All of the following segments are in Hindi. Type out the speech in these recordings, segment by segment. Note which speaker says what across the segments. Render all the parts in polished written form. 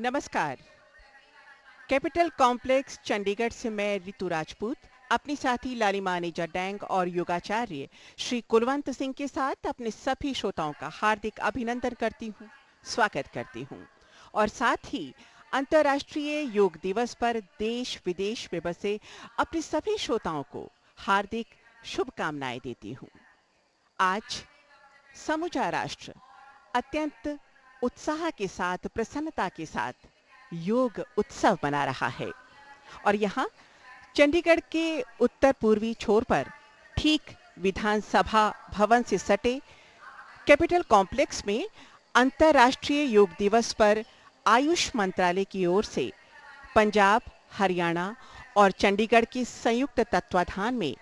Speaker 1: नमस्कार। कैपिटल कॉम्प्लेक्स चंडीगढ़ से मैं रितु राजपूत अपनी साथी लालिमा अनीजा डैंग और योगाचार्य श्री कुलवंत सिंह के साथ अपने सभी श्रोताओं का हार्दिक अभिनंदन करती हूँ, स्वागत करती हूँ और साथ ही अंतर्राष्ट्रीय योग दिवस पर देश विदेश में बसे अपने सभी श्रोताओं को हार्दिक शुभकामनाएं देती हूँ। आज समूचा राष्ट्र अत्यंत उत्साह के साथ, प्रसन्नता के साथ योग उत्सव मना रहा है और यहाँ चंडीगढ़ के उत्तर पूर्वी छोर पर ठीक विधानसभा भवन से सटे कैपिटल कॉम्प्लेक्स में अंतर्राष्ट्रीय योग दिवस पर आयुष मंत्रालय की ओर से पंजाब, हरियाणा और चंडीगढ़ के संयुक्त तत्वाधान में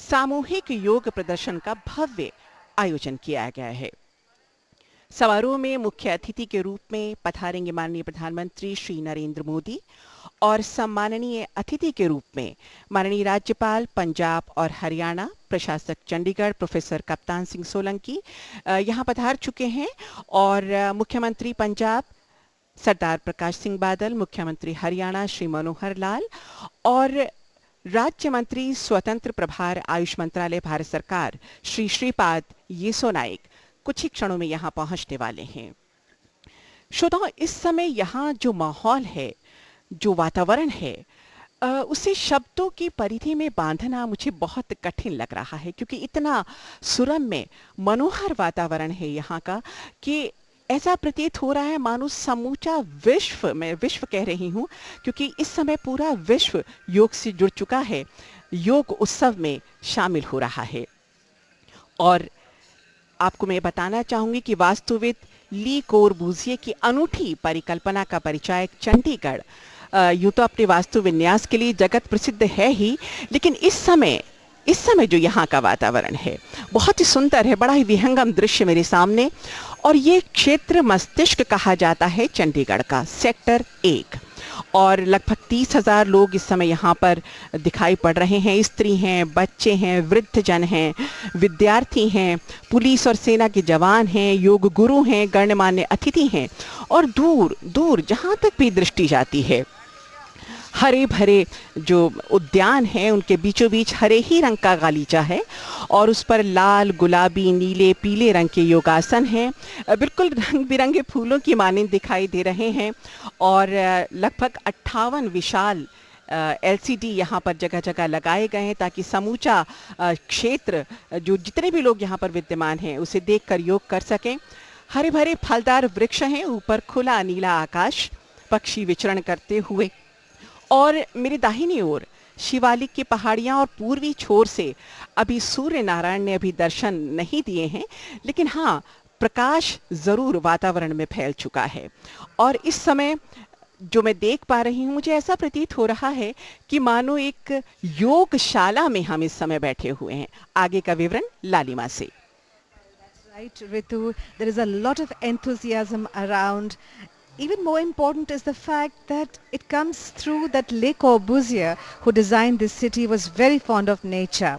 Speaker 1: सामूहिक योग प्रदर्शन का भव्य आयोजन किया गया है। समारोह में मुख्य अतिथि के रूप में पधारेंगे माननीय प्रधानमंत्री श्री नरेंद्र मोदी और सम्माननीय अतिथि के रूप में माननीय राज्यपाल पंजाब और हरियाणा, प्रशासक चंडीगढ़ प्रोफेसर कप्तान सिंह सोलंकी यहाँ पधार चुके हैं और मुख्यमंत्री पंजाब सरदार प्रकाश सिंह बादल, मुख्यमंत्री हरियाणा श्री मनोहर लाल और राज्य मंत्री स्वतंत्र प्रभार आयुष मंत्रालय भारत सरकार श्री श्रीपाद येसो नाइक कुछ ही क्षणों में यहाँ पहुंचने वाले हैं। श्रोताओं, इस समय यहाँ जो माहौल है, जो वातावरण है, उसे शब्दों की परिधि में बांधना मुझे बहुत कठिन लग रहा है क्योंकि इतना सुरम्य मनोहर वातावरण है यहाँ का कि ऐसा प्रतीत हो रहा है मानो समूचा विश्व, मैं विश्व कह रही हूँ क्योंकि इस समय पूरा विश्व योग से जुड़ चुका है, योग उत्सव में शामिल हो रहा है। और आपको मैं बताना चाहूंगी कि वास्तुविद ली कोर्बुजिए की अनूठी परिकल्पना का परिचायक चंडीगढ़ यूं तो अपने वास्तु विन्यास के लिए जगत प्रसिद्ध है ही, लेकिन इस समय जो यहाँ का वातावरण है बहुत ही सुंदर है, बड़ा ही विहंगम दृश्य मेरे सामने। और ये क्षेत्र मस्तिष्क कहा जाता है चंडीगढ़ का, सेक्टर 1 और लगभग 30,000 लोग इस समय यहाँ पर दिखाई पड़ रहे हैं। स्त्री हैं, बच्चे हैं, वृद्धजन हैं, विद्यार्थी हैं, पुलिस और सेना के जवान हैं, योग गुरु हैं, गणमान्य अतिथि हैं और दूर दूर जहाँ तक भी दृष्टि जाती है हरे भरे जो उद्यान हैं उनके बीचों बीच हरे ही रंग का गालीचा है और उस पर लाल, गुलाबी, नीले, पीले रंग के योगासन हैं, बिल्कुल रंग बिरंगे फूलों की मानिंद दिखाई दे रहे हैं और लगभग 58 विशाल LCD यहाँ पर जगह जगह लगाए गए हैं ताकि समूचा क्षेत्र जो जितने भी लोग यहाँ पर विद्यमान हैं उसे देखकर योग कर सकें। हरे भरे फलदार वृक्ष हैं, ऊपर खुला नीला आकाश, पक्षी विचरण करते हुए और मेरे दाहिनी ओर शिवालिक की पहाड़ियाँ और पूर्वी छोर से अभी सूर्य नारायण ने अभी दर्शन नहीं दिए हैं, लेकिन हाँ प्रकाश ज़रूर वातावरण में फैल चुका है और इस समय जो मैं देख पा रही हूँ मुझे ऐसा प्रतीत हो रहा है कि मानो एक योगशाला में हम इस समय बैठे हुए हैं। आगे का विवरण लालिमा से।
Speaker 2: Right, Ritu, there is a lot of enthusiasm around. Even more important is the fact that it comes through that Le Corbusier, who designed this city, was very fond of nature.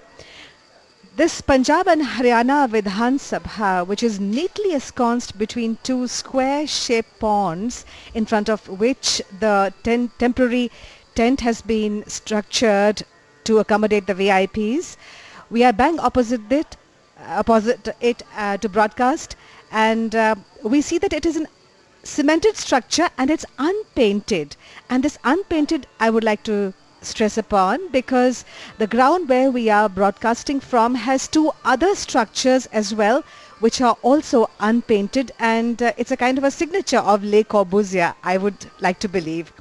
Speaker 2: This Punjab and Haryana Vidhan Sabha, which is neatly ensconced between two square-shaped ponds, in front of which the temporary tent has been structured to accommodate the VIPs. We are bang opposite it to broadcast, and we see that it is an cemented structure and it's unpainted, and this unpainted I would like to stress upon because the ground where we are broadcasting from has two other structures as well which are also unpainted, and it's a kind of a signature of Le Corbusier, I would like to believe.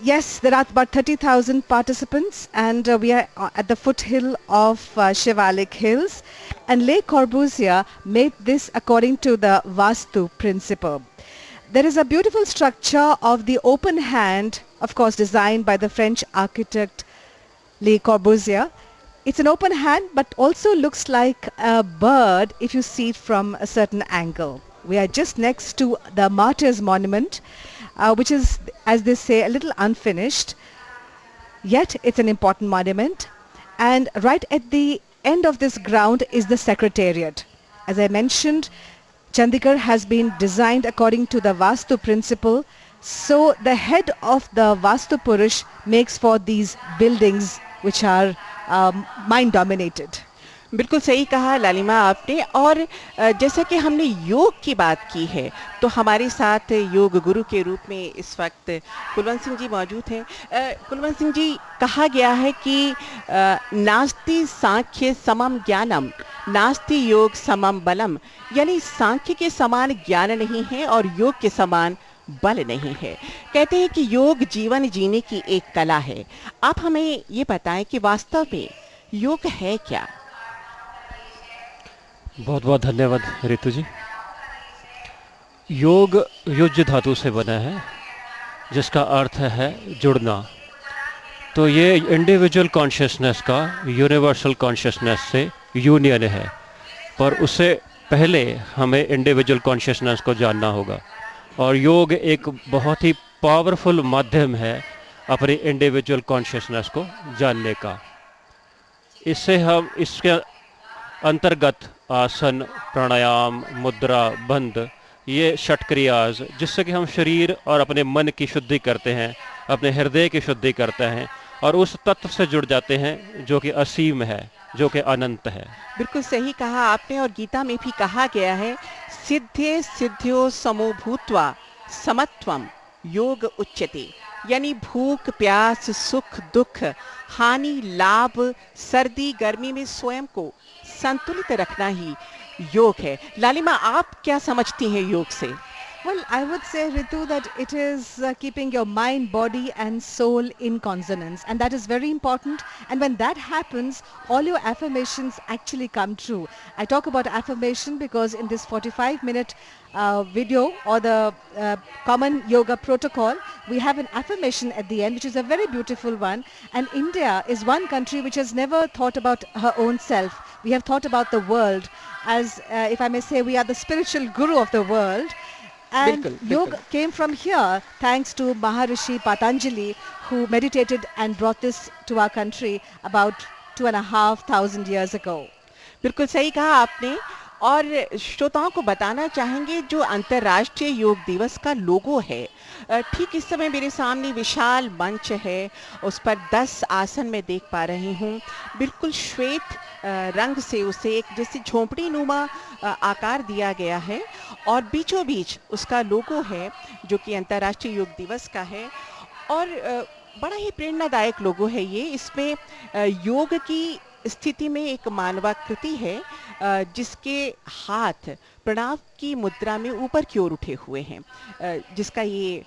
Speaker 2: Yes, there are about 30,000 participants, and we are at the foothill of Shivalik Hills, and Le Corbusier made this according to the Vastu principle. There is a beautiful structure of the open hand, of course designed by the French architect Le Corbusier. It's an open hand but also looks like a bird if you see it from a certain angle. We are just next to the Martyrs Monument, which is, as they say, a little unfinished, yet it's an important monument. And right at the end of this ground is the Secretariat. As I mentioned, Chandigarh has been designed according to the Vastu principle. So the head of the Vastu Purush makes for these buildings which are mind dominated.
Speaker 1: बिल्कुल सही कहा लालिमा आपने। और जैसा कि हमने योग की बात की है, तो हमारे साथ योग गुरु के रूप में इस वक्त कुलवंत सिंह जी मौजूद हैं। कुलवंत सिंह जी, कहा गया है कि नास्ति सांख्य समम ज्ञानम, नास्ति योग समम बलम, यानी सांख्य के समान ज्ञान नहीं है और योग के समान बल नहीं है। कहते हैं कि योग जीवन जीने की एक कला है। आप हमें ये बताएं कि वास्तव में योग है क्या?
Speaker 3: बहुत बहुत धन्यवाद रितु जी। योग युज्य धातु से बना है, जिसका अर्थ है जुड़ना। तो ये इंडिविजुअल कॉन्शियसनेस का यूनिवर्सल कॉन्शियसनेस से यूनियन है, पर उससे पहले हमें इंडिविजुअल कॉन्शियसनेस को जानना होगा। और योग एक बहुत ही पावरफुल माध्यम है अपनी इंडिविजुअल कॉन्शियसनेस को जानने का। इससे हम इसके अंतर्गत आसन, प्राणायाम, मुद्रा, बंध, ये षट क्रियाज, जिससे कि हम शरीर और अपने मन की शुद्धि करते हैं, अपने हृदय की शुद्धि करते हैं और उस तत्व से जुड़ जाते हैं जो कि असीम है, जो कि अनंत है।
Speaker 1: बिल्कुल सही कहा आपने। और गीता में भी कहा गया है, सिद्धे सिद्ध्यो समो भूत्वा समत्वम योग उच्यते, यानी भूख, प्यास, सुख, दुख, हानि, लाभ, सर्दी, गर्मी में स्वयं को संतुलित रखना ही योग है। लालिमा, आप क्या समझती हैं योग से?
Speaker 2: Well, I would say, Ritu, that it is keeping your mind, body and soul in consonance, and that is very important. And when that happens, all your affirmations actually come true. I talk about affirmation because in this 45-minute video or the common yoga protocol, we have an affirmation at the end, which is a very beautiful one. And India is one country which has never thought about her own self. We have thought about the world as, if I may say, we are the spiritual guru of the world. And yoga came from here thanks to Maharishi Patanjali, who meditated and brought this to our country about 2,500 years ago.
Speaker 1: बिल्कुल सही कहा आपने। और श्रोताओं को बताना चाहेंगे, जो अंतर्राष्ट्रीय योग दिवस का लोगो है, ठीक इस समय मेरे सामने विशाल मंच है, उस पर 10 आसन मैं देख पा रही हूँ। बिल्कुल श्वेत रंग से उसे एक जैसे झोंपड़ी नुमा आकार दिया गया है और बीचों बीच उसका लोगो है, जो कि अंतर्राष्ट्रीय योग दिवस का है। और बड़ा ही प्रेरणादायक लोगो है ये। इसमें योग की स्थिति में एक मानवाकृति है, जिसके हाथ प्रणव की मुद्रा में ऊपर की ओर उठे हुए हैं, जिसका ये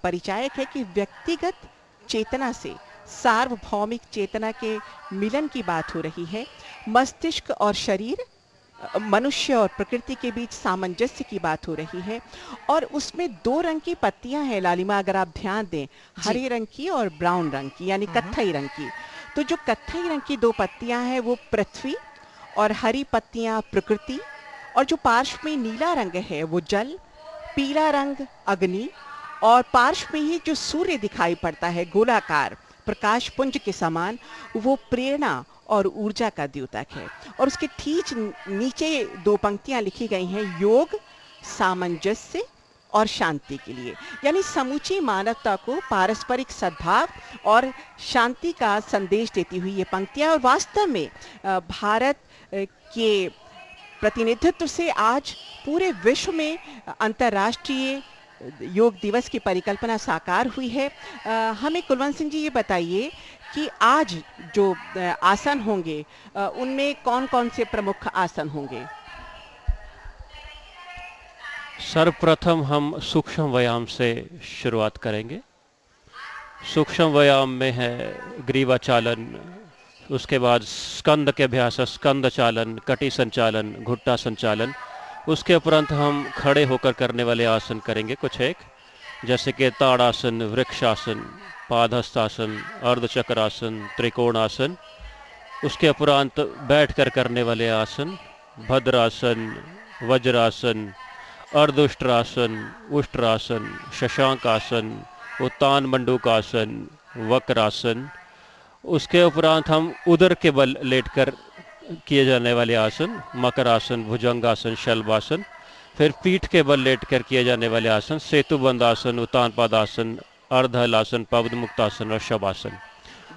Speaker 1: परिचायक है कि व्यक्तिगत चेतना से सार्वभौमिक चेतना के मिलन की बात हो रही है। मस्तिष्क और शरीर, मनुष्य और प्रकृति के बीच सामंजस्य की बात हो रही है। और उसमें 2 रंग की पत्तियां हैं लालिमा, अगर आप ध्यान दें, हरे रंग की और ब्राउन रंग की, यानी कत्थई रंग की। तो जो कत्थई रंग की 2 पत्तियां हैं वो पृथ्वी और हरी पत्तियां प्रकृति, और जो पार्श्व में नीला रंग है वो जल, पीला रंग अग्नि, और पार्श्व में ही जो सूर्य दिखाई पड़ता है गोलाकार प्रकाश पुंज के समान, वो प्रेरणा और ऊर्जा का द्योतक है। और उसके ठीक नीचे 2 पंक्तियां लिखी गई हैं, योग, सामंजस्य और शांति के लिए, यानी समूची मानवता को पारस्परिक सद्भाव और शांति का संदेश देती हुई ये पंक्तियां। और वास्तव में भारत के प्रतिनिधित्व से आज पूरे विश्व में अंतर्राष्ट्रीय योग दिवस की परिकल्पना साकार हुई है। हमें कुलवंत सिंह जी ये बताइए कि आज जो आसन होंगे, उनमें कौन कौन से प्रमुख आसन होंगे?
Speaker 3: सर्वप्रथम हम सूक्ष्म व्यायाम से शुरुआत करेंगे। सूक्ष्म व्यायाम में है ग्रीवाचालन, उसके बाद स्कंद के अभ्यास, स्कंद चालन, कटी संचालन, घुट्टा संचालन। उसके उपरांत हम खड़े होकर करने वाले आसन करेंगे कुछ एक, जैसे कि ताड़ासन, वृक्षासन, पादहस्तासन, अर्धचक्रासन, त्रिकोणासन। उसके उपरांत बैठकर करने वाले आसन, भद्रासन, वज्रासन, अर्धउष्ट्रासन, उष्ट्रासन, शशांकासन, उत्तान मंडूकासन, वक्रासन। उसके उपरांत हम उदर के बल लेटकर किए जाने वाले आसन, मकरासन, भुजंगासन, शलभासन। फिर पीठ के बल लेटकर किए जाने वाले आसन सेतु बंधासन, उत्तान पादासन, अर्ध हलासन, पवद मुक्तासन और शवासन।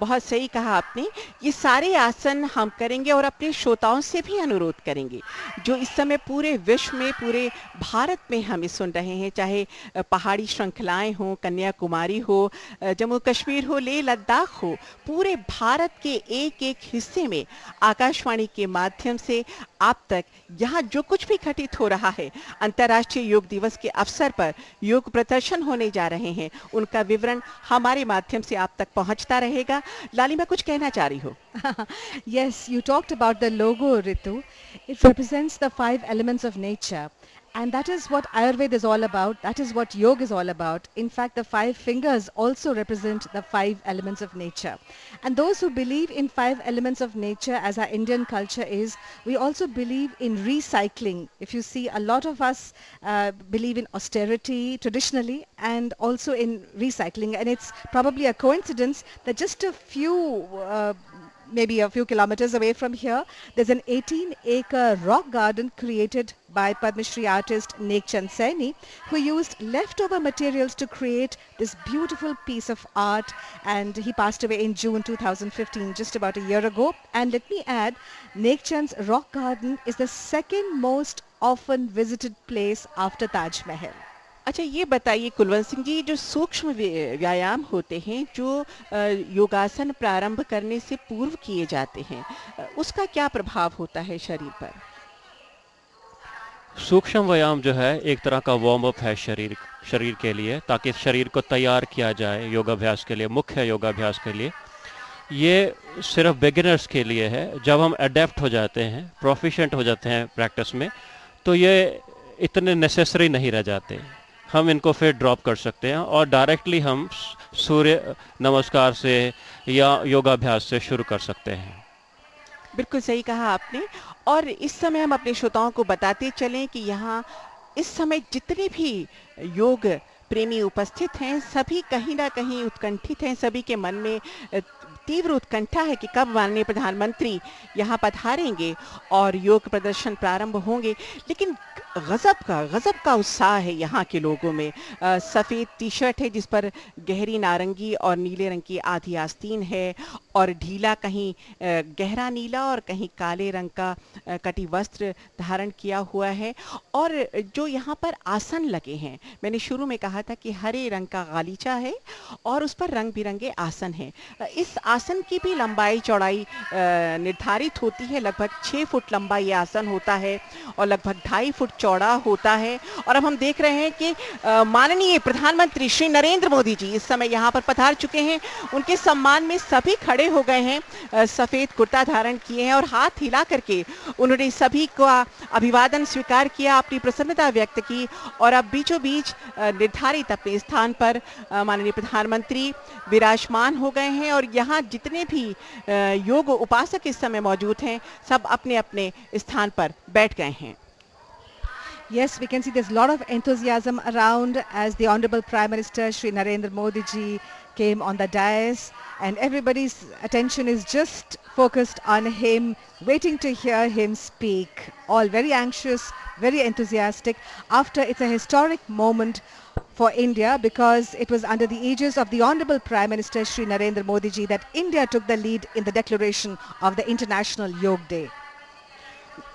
Speaker 1: बहुत सही कहा आपने। ये सारे आसन हम करेंगे और अपने श्रोताओं से भी अनुरोध करेंगे जो इस समय पूरे विश्व में, पूरे भारत में हमें सुन रहे हैं, चाहे पहाड़ी श्रृंखलाएं हो, कन्याकुमारी हो, जम्मू कश्मीर हो, लेह लद्दाख हो, पूरे भारत के एक एक हिस्से में आकाशवाणी के माध्यम से आप तक यहाँ जो कुछ भी घटित हो रहा है, अंतर्राष्ट्रीय योग दिवस के अवसर पर योग प्रदर्शन होने जा रहे हैं, उनका विवरण हमारे माध्यम से आप तक पहुँचता रहेगा। लालिमा, कुछ कहना चाह रही हो?
Speaker 2: Yes, you talked about the logo, Ritu. It represents the 5 elements of nature. And that is what Ayurveda is all about. That is what yoga is all about. In fact, the 5 fingers also represent the 5 elements of nature. And those who believe in 5 elements of nature, as our Indian culture is, we also believe in recycling. If you see, a lot of us believe in austerity traditionally and also in recycling. And it's probably a coincidence that just a few maybe a few kilometers away from here, there's an 18-acre rock garden created by Padma Shri artist Nek Chand Saini, who used leftover materials to create this beautiful piece of art, and he passed away in June 2015, just about a year ago. And let me add, Nek Chand's rock garden is the second most often visited place after Taj Mahal.
Speaker 1: अच्छा, ये बताइए कुलवंत सिंह जी, जो सूक्ष्म व्यायाम होते हैं, जो योगासन प्रारंभ करने से पूर्व किए जाते हैं, उसका क्या प्रभाव होता है शरीर पर?
Speaker 3: सूक्ष्म व्यायाम जो है एक तरह का वार्म अप है शरीर के लिए, ताकि शरीर को तैयार किया जाए योगाभ्यास के लिए, मुख्य योगाभ्यास के लिए। ये सिर्फ बिगिनर्स के लिए है। जब हम अडेप्ट हो जाते हैं, प्रोफिशिएंट हो जाते हैं प्रैक्टिस में, तो ये इतने नेसेसरी नहीं रह जाते। हम इनको फिर ड्रॉप कर सकते हैं और डायरेक्टली हम सूर्य नमस्कार से या योगाभ्यास से शुरू कर सकते हैं।
Speaker 1: बिल्कुल सही कहा आपने। और इस समय हम अपने श्रोताओं को बताते चलें कि यहाँ इस समय जितने भी योग प्रेमी उपस्थित हैं, सभी कहीं ना कहीं उत्कंठित हैं। सभी के मन में तीव्र उत्कंठा है कि कब माननीय प्रधानमंत्री यहाँ पधारेंगे और योग प्रदर्शन प्रारंभ होंगे। लेकिन गजब का उत्साह है यहाँ के लोगों में। सफ़ेद टी शर्ट है जिस पर गहरी नारंगी और नीले रंग की आधी आस्तीन है, और ढीला कहीं गहरा नीला और कहीं काले रंग का कटी वस्त्र धारण किया हुआ है। और जो यहाँ पर आसन लगे हैं, मैंने शुरू में कहा था कि हरे रंग का गालीचा है और उस पर रंग बिरंगे आसन हैं। इस आसन की भी लंबाई चौड़ाई निर्धारित होती है। लगभग 6 फुट लंबा ये आसन होता है और लगभग 2.5 फुट चौड़ा होता है। और अब हम देख रहे हैं कि माननीय प्रधानमंत्री श्री नरेंद्र मोदी जी इस समय यहाँ पर पधार चुके हैं। उनके सम्मान में सभी खड़े हो गए हैं, सफ़ेद कुर्ता धारण किए हैं और हाथ हिला करके उन्होंने सभी का अभिवादन स्वीकार किया, अपनी प्रसन्नता व्यक्त की। और अब बीचों बीच निर्धारित अपने स्थान पर माननीय प्रधानमंत्री विराजमान हो गए हैं और यहाँ जितने भी योग उपासक इस समय मौजूद हैं, सब अपने अपने स्थान पर बैठ गए हैं।
Speaker 2: Yes, we can see there's a lot of enthusiasm around as the Honorable Prime Minister Shri Narendra Modi ji came on the dais, and everybody's attention is just focused on him, waiting to hear him speak. All very anxious, very enthusiastic. After it's a historic moment for India, because it was under the aegis of the Honorable Prime Minister Shri Narendra Modi ji that India took the lead in the declaration of the International Yoga Day.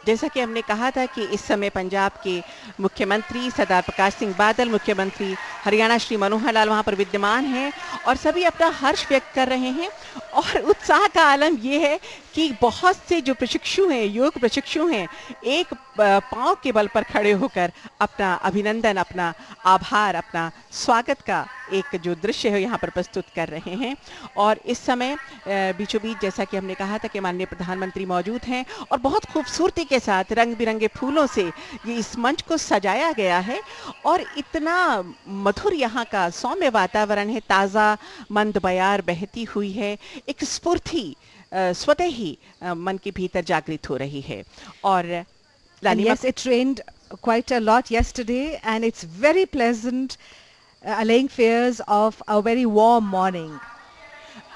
Speaker 1: जैसा कि हमने कहा था कि इस समय पंजाब के मुख्यमंत्री सरदार प्रकाश सिंह बादल, मुख्यमंत्री हरियाणा श्री मनोहर लाल वहाँ पर विद्यमान हैं और सभी अपना हर्ष व्यक्त कर रहे हैं। और उत्साह का आलम ये है कि बहुत से जो प्रशिक्षु हैं, योग प्रशिक्षु हैं, एक पांव के बल पर खड़े होकर अपना अभिनंदन, अपना आभार, अपना स्वागत का एक जो दृश्य है यहाँ पर प्रस्तुत कर रहे हैं। और इस समय बीचों बीच जैसा कि हमने कहा था कि माननीय प्रधानमंत्री मौजूद हैं और बहुत खूबसूरती के साथ रंग बिरंगे फूलों से ये इस मंच को सजाया गया है और इतना मधुर यहाँ का सौम्य वातावरण है, ताज़ा मंद बयार बहती हुई है, एक स्फूर्ति स्वतः ही मन के भीतर जागृत हो रही है। और
Speaker 2: yes, it rained quite a lot yesterday and it's very pleasant, allaying fears of a very warm morning.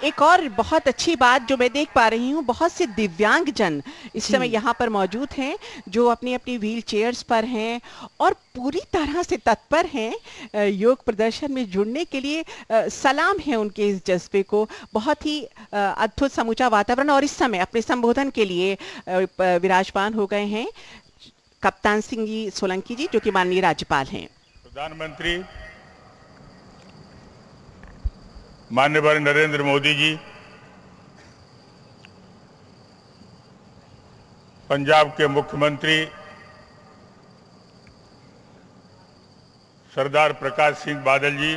Speaker 1: एक और बहुत अच्छी बात जो मैं देख पा रही हूँ, बहुत से दिव्यांग जन इस समय यहाँ पर मौजूद हैं जो अपनी अपनी व्हील चेयर्स पर हैं और पूरी तरह से तत्पर हैं योग प्रदर्शन में जुड़ने के लिए। सलाम है उनके इस जज्बे को। बहुत ही अद्भुत समूचा वातावरण। और इस समय अपने संबोधन के लिए विराजमान हो गए हैं कप्तान सिंह जी सोलंकी जी, जो कि माननीय राज्यपाल हैं।
Speaker 4: प्रधानमंत्री माननीय नरेंद्र मोदी जी, पंजाब के मुख्यमंत्री सरदार प्रकाश सिंह बादल जी,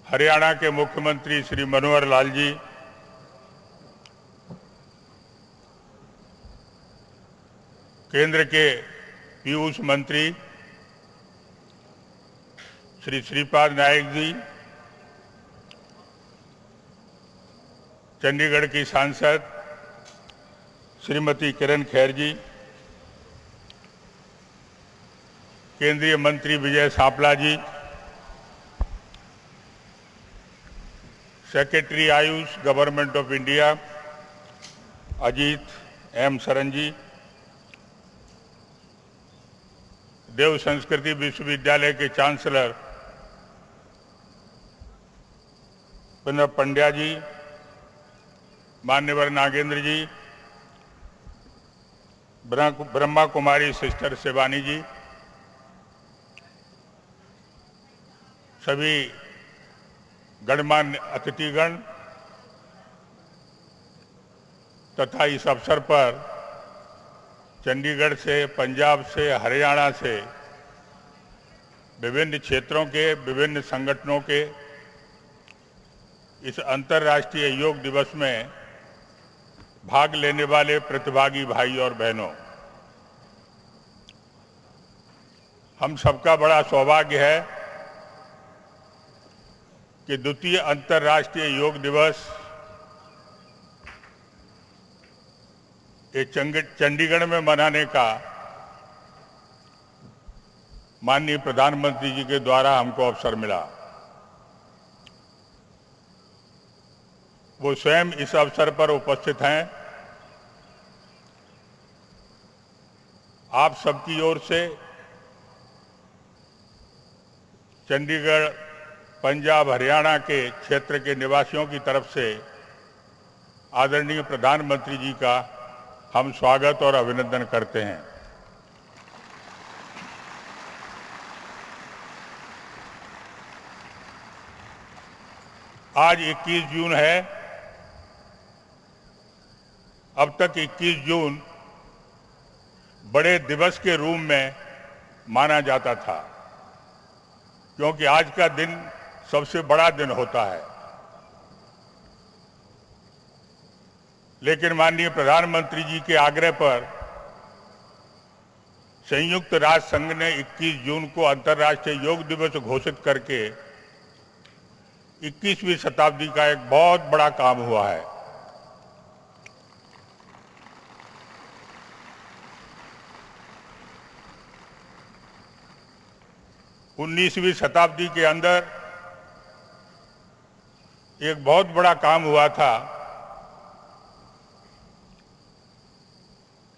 Speaker 4: हरियाणा के मुख्यमंत्री श्री मनोहर लाल जी, केंद्र के पीयूष मंत्री श्री श्रीपाद नायक जी, चंडीगढ़ की सांसद श्रीमती किरण खेर जी, केंद्रीय मंत्री Vijay Sampla ji, secretary Ayush government of India Ajit M Saran ji, Dev Sanskriti Vishwavidyalaya के चांसलर प्रणब पंड्या जी, मान्यवर नागेंद्र जी, ब्रह्मा कुमारी सिस्टर शिवानी जी, सभी गणमान्य अतिथिगण तथा इस अवसर पर चंडीगढ़ से, पंजाब से, हरियाणा से, विभिन्न क्षेत्रों के, विभिन्न संगठनों के इस अंतर्राष्ट्रीय योग दिवस में भाग लेने वाले प्रतिभागी भाई और बहनों, हम सबका बड़ा सौभाग्य है कि द्वितीय अंतर्राष्ट्रीय योग दिवस ये चंडीगढ़ में मनाने का माननीय प्रधानमंत्री जी के द्वारा हमको अवसर मिला। वो स्वयं इस अवसर पर उपस्थित हैं। आप सबकी ओर से चंडीगढ़, पंजाब, हरियाणा के क्षेत्र के निवासियों की तरफ से आदरणीय प्रधानमंत्री जी का हम स्वागत और अभिनंदन करते हैं। आज 21 जून है। अब तक 21 जून बड़े दिवस के रूप में माना जाता था, क्योंकि आज का दिन सबसे बड़ा दिन होता है। लेकिन माननीय प्रधानमंत्री जी के आग्रह पर संयुक्त राष्ट्र संघ ने 21 जून को अंतर्राष्ट्रीय योग दिवस घोषित करके 21वीं शताब्दी का एक बहुत बड़ा काम हुआ है। उन्नीसवीं शताब्दी के अंदर एक बहुत बड़ा काम हुआ था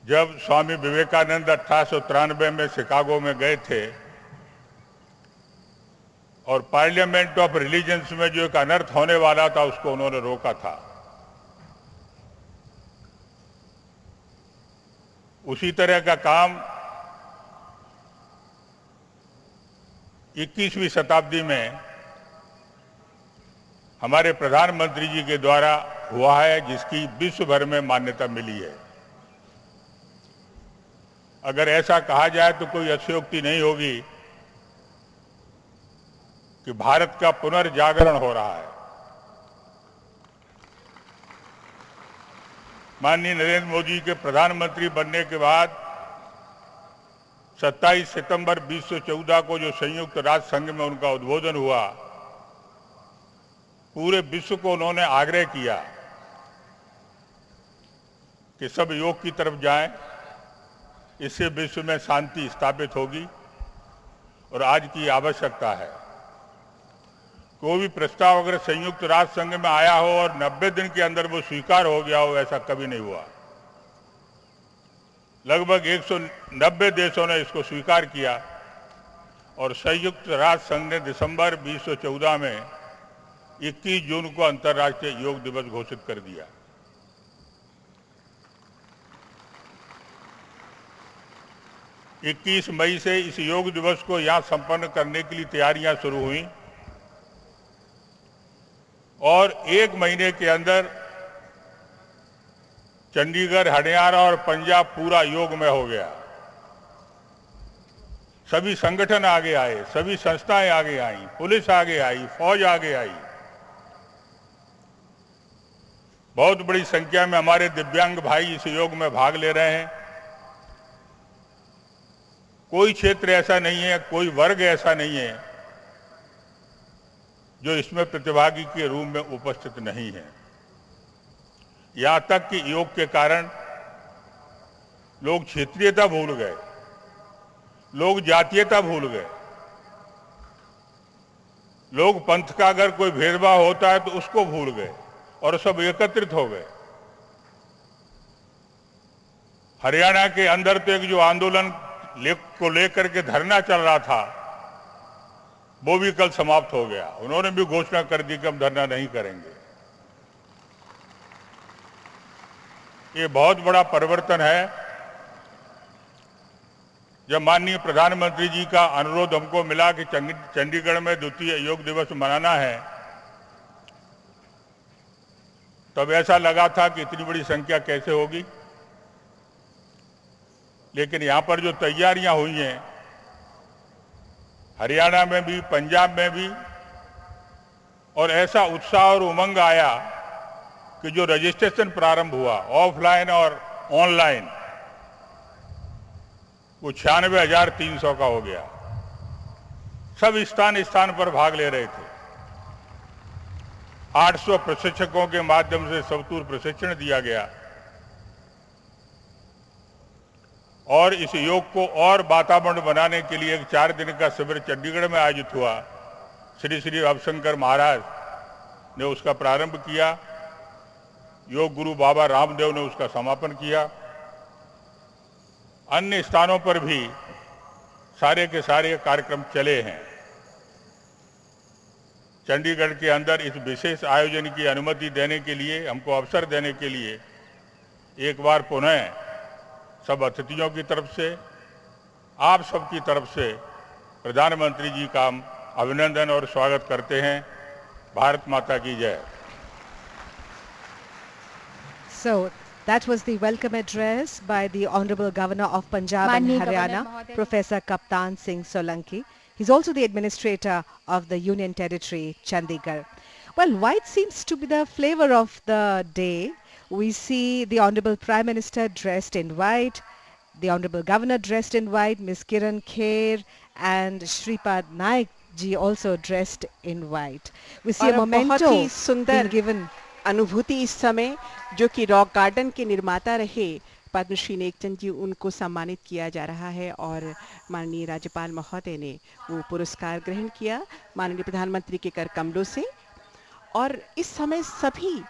Speaker 4: जब स्वामी विवेकानंद 1893 में शिकागो में गए थे और पार्लियामेंट ऑफ रिलीजन्स में जो एक अनर्थ होने वाला था उसको उन्होंने रोका था। उसी तरह का काम 21वीं शताब्दी में हमारे प्रधानमंत्री जी के द्वारा हुआ है, जिसकी विश्व भर में मान्यता मिली है। अगर ऐसा कहा जाए तो कोई अतिशयोक्ति नहीं होगी कि भारत का पुनर्जागरण हो रहा है। माननीय नरेंद्र मोदी के प्रधानमंत्री बनने के बाद 27 सितंबर 2014 को जो संयुक्त राष्ट्र संघ में उनका उद्बोधन हुआ, पूरे विश्व को उन्होंने आग्रह किया कि सब योग की तरफ जाएं, इससे विश्व में शांति स्थापित होगी और आज की आवश्यकता है। कोई भी प्रस्ताव अगर संयुक्त राष्ट्र संघ में आया हो और 90 दिन के अंदर वो स्वीकार हो गया हो, ऐसा कभी नहीं हुआ। लगभग 190 देशों ने इसको स्वीकार किया और संयुक्त राष्ट्र संघ ने दिसंबर 2014 में 21 जून को अंतर्राष्ट्रीय योग दिवस घोषित कर दिया। इक्कीस मई से इस योग दिवस को यहां संपन्न करने के लिए तैयारियां शुरू हुई और 1 महीने के अंदर चंडीगढ़, हरियाणा और पंजाब पूरा योग में हो गया। सभी संगठन आगे आए, सभी संस्थाएं आगे आई, पुलिस आगे आई, फौज आगे आई। बहुत बड़ी संख्या में हमारे दिव्यांग भाई इस योग में भाग ले रहे हैं। कोई क्षेत्र ऐसा नहीं है, कोई वर्ग ऐसा नहीं है जो इसमें प्रतिभागी के रूप में उपस्थित नहीं है। यहां तक कि योग के कारण लोग क्षेत्रीयता भूल गए, लोग जातीयता भूल गए, लोग पंथ का अगर कोई भेदभाव होता है तो उसको भूल गए और सब एकत्रित हो गए। हरियाणा के अंदर तो एक जो आंदोलन को लेकर के धरना चल रहा था, वो भी कल समाप्त हो गया। उन्होंने भी घोषणा कर दी कि हम धरना नहीं करेंगे। ये बहुत बड़ा परिवर्तन है। जब माननीय प्रधानमंत्री जी का अनुरोध हमको मिला कि चंडीगढ़ में द्वितीय योग दिवस मनाना है, तब ऐसा लगा था कि इतनी बड़ी संख्या कैसे होगी। लेकिन यहां पर जो तैयारियां हुई हैं, हरियाणा में भी, पंजाब में भी, और ऐसा उत्साह और उमंग आया कि जो रजिस्ट्रेशन प्रारंभ हुआ ऑफलाइन और ऑनलाइन, वो 96,300 का हो गया। सब स्थान स्थान पर भाग ले रहे थे। 800 प्रशिक्षकों के माध्यम से सवतूर प्रशिक्षण दिया गया और इस योग को और वातावरण बनाने के लिए एक 4 दिन का शिविर चंडीगढ़ में आयोजित हुआ। श्री श्री रविशंकर महाराज ने उसका प्रारंभ किया, योग गुरु बाबा रामदेव ने उसका समापन किया। अन्य स्थानों पर भी सारे के सारे कार्यक्रम चले हैं। चंडीगढ़ के अंदर इस विशेष आयोजन की अनुमति देने के लिए, हमको अवसर देने के लिए एक बार पुनः सब अतिथियों की तरफ से, आप सबकी तरफ से प्रधानमंत्री जी का हम अभिनंदन और स्वागत करते हैं। भारत माता की जय।
Speaker 2: So that was the welcome address by the Honorable Governor of Punjab and Haryana, Professor Kaptan Singh Solanki. He's also the administrator of the Union Territory, Chandigarh. Well, white seems to be the flavor of the day. We see the Honorable Prime Minister dressed in white, the Honorable Governor dressed in white, Ms. Kiran Kher and Shripad Naik ji also dressed in white. We see a memento being given.
Speaker 1: अनुभूति इस समय जो कि रॉक गार्डन के निर्माता रहे पद्मश्री नेकचंद जी, उनको सम्मानित किया जा रहा है और माननीय राज्यपाल महोदय ने वो पुरस्कार ग्रहण किया माननीय प्रधानमंत्री के कर कमलों से। और इस समय सभी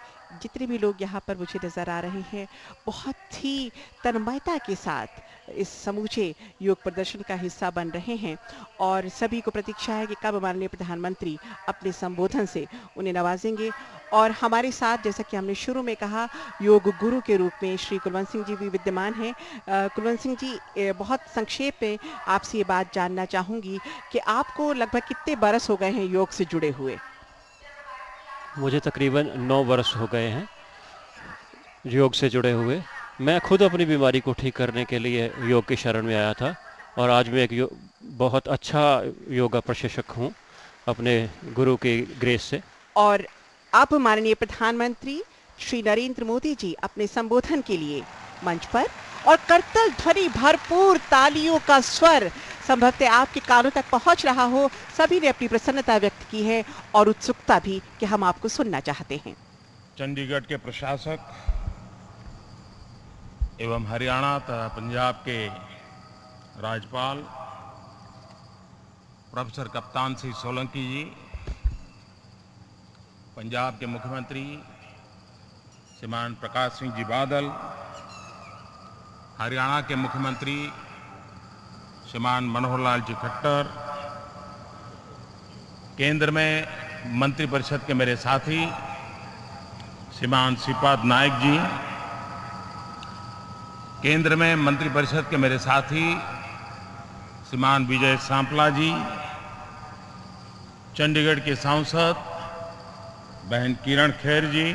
Speaker 1: जितने भी लोग यहाँ पर मुझे नज़र आ रहे हैं बहुत ही तन्मयता के साथ इस समूचे योग प्रदर्शन का हिस्सा बन रहे हैं और सभी को प्रतीक्षा है कि कब माननीय प्रधानमंत्री अपने संबोधन से उन्हें नवाजेंगे। और हमारे साथ, जैसा कि हमने शुरू में कहा, योग गुरु के रूप में श्री कुलवंत सिंह जी भी विद्यमान हैं। कुलवंत सिंह जी, बहुत संक्षेप में आपसे ये बात जानना चाहूँगी कि आपको लगभग कितने बरस हो गए हैं योग से जुड़े हुए?
Speaker 3: मुझे तकरीबन 9 वर्ष हो गए हैं योग से जुड़े हुए। मैं खुद अपनी बीमारी को ठीक करने के लिए योग की शरण में आया था और आज मैं एक बहुत अच्छा योगा प्रशिक्षक हूँ अपने गुरु की ग्रेस से।
Speaker 1: और अब माननीय प्रधानमंत्री श्री नरेंद्र मोदी जी अपने संबोधन के लिए मंच पर, और करतल ध्वनि भरपूर तालियों का स्वर संभवतः आपके कानों तक पहुंच रहा हो। सभी ने अपनी प्रसन्नता व्यक्त की है और उत्सुकता भी कि हम आपको सुनना चाहते हैं।
Speaker 5: चंडीगढ़ के प्रशासक एवं हरियाणा तथा पंजाब के राज्यपाल प्रोफेसर कप्तान सिंह सोलंकी जी, पंजाब के मुख्यमंत्री श्रीमान प्रकाश सिंह जी बादल, हरियाणा के मुख्यमंत्री श्रीमान मनोहर लाल जी खट्टर, केंद्र में मंत्रिपरिषद के मेरे साथी श्रीमान श्रीपाद नायक जी, केंद्र में मंत्रिपरिषद के मेरे साथी श्रीमान विजय सांपला जी, चंडीगढ़ के सांसद बहन किरण खेर जी,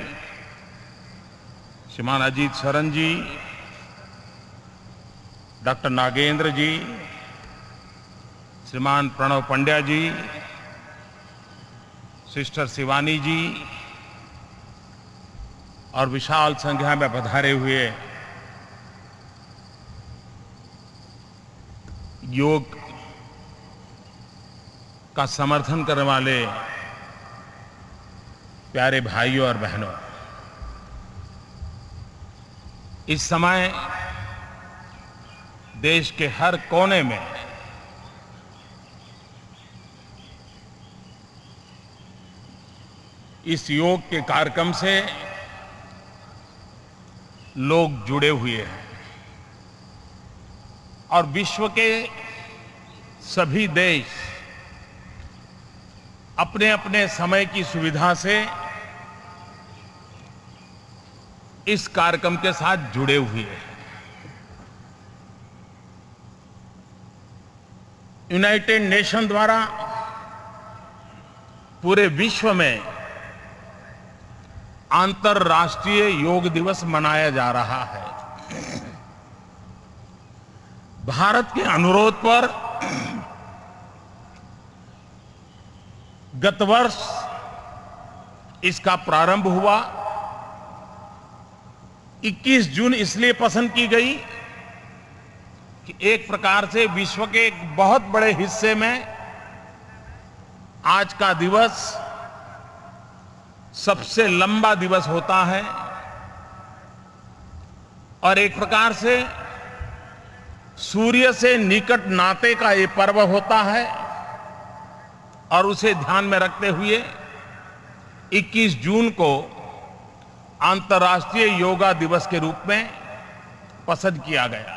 Speaker 5: श्रीमान अजीत शरण जी, डॉक्टर नागेंद्र जी, श्रीमान प्रणव पंड्या जी, सिस्टर शिवानी जी और विशाल संख्या में पधारे हुए योग का समर्थन करने वाले प्यारे भाइयों और बहनों, इस समय देश के हर कोने में इस योग के कार्यक्रम से लोग जुड़े हुए हैं और विश्व के सभी देश अपने अपने समय की सुविधा से इस कार्यक्रम के साथ जुड़े हुए हैं। यूनाइटेड नेशन द्वारा पूरे विश्व में अंतर्राष्ट्रीय योग दिवस मनाया जा रहा है। भारत के अनुरोध पर गत वर्ष इसका प्रारंभ हुआ। 21 जून इसलिए पसंद की गई कि एक प्रकार से विश्व के एक बहुत बड़े हिस्से में आज का दिवस सबसे लंबा दिवस होता है और एक प्रकार से सूर्य से निकट नाते का ये पर्व होता है और उसे ध्यान में रखते हुए 21 जून को अंतर्राष्ट्रीय योगा दिवस के रूप में पसंद किया गया।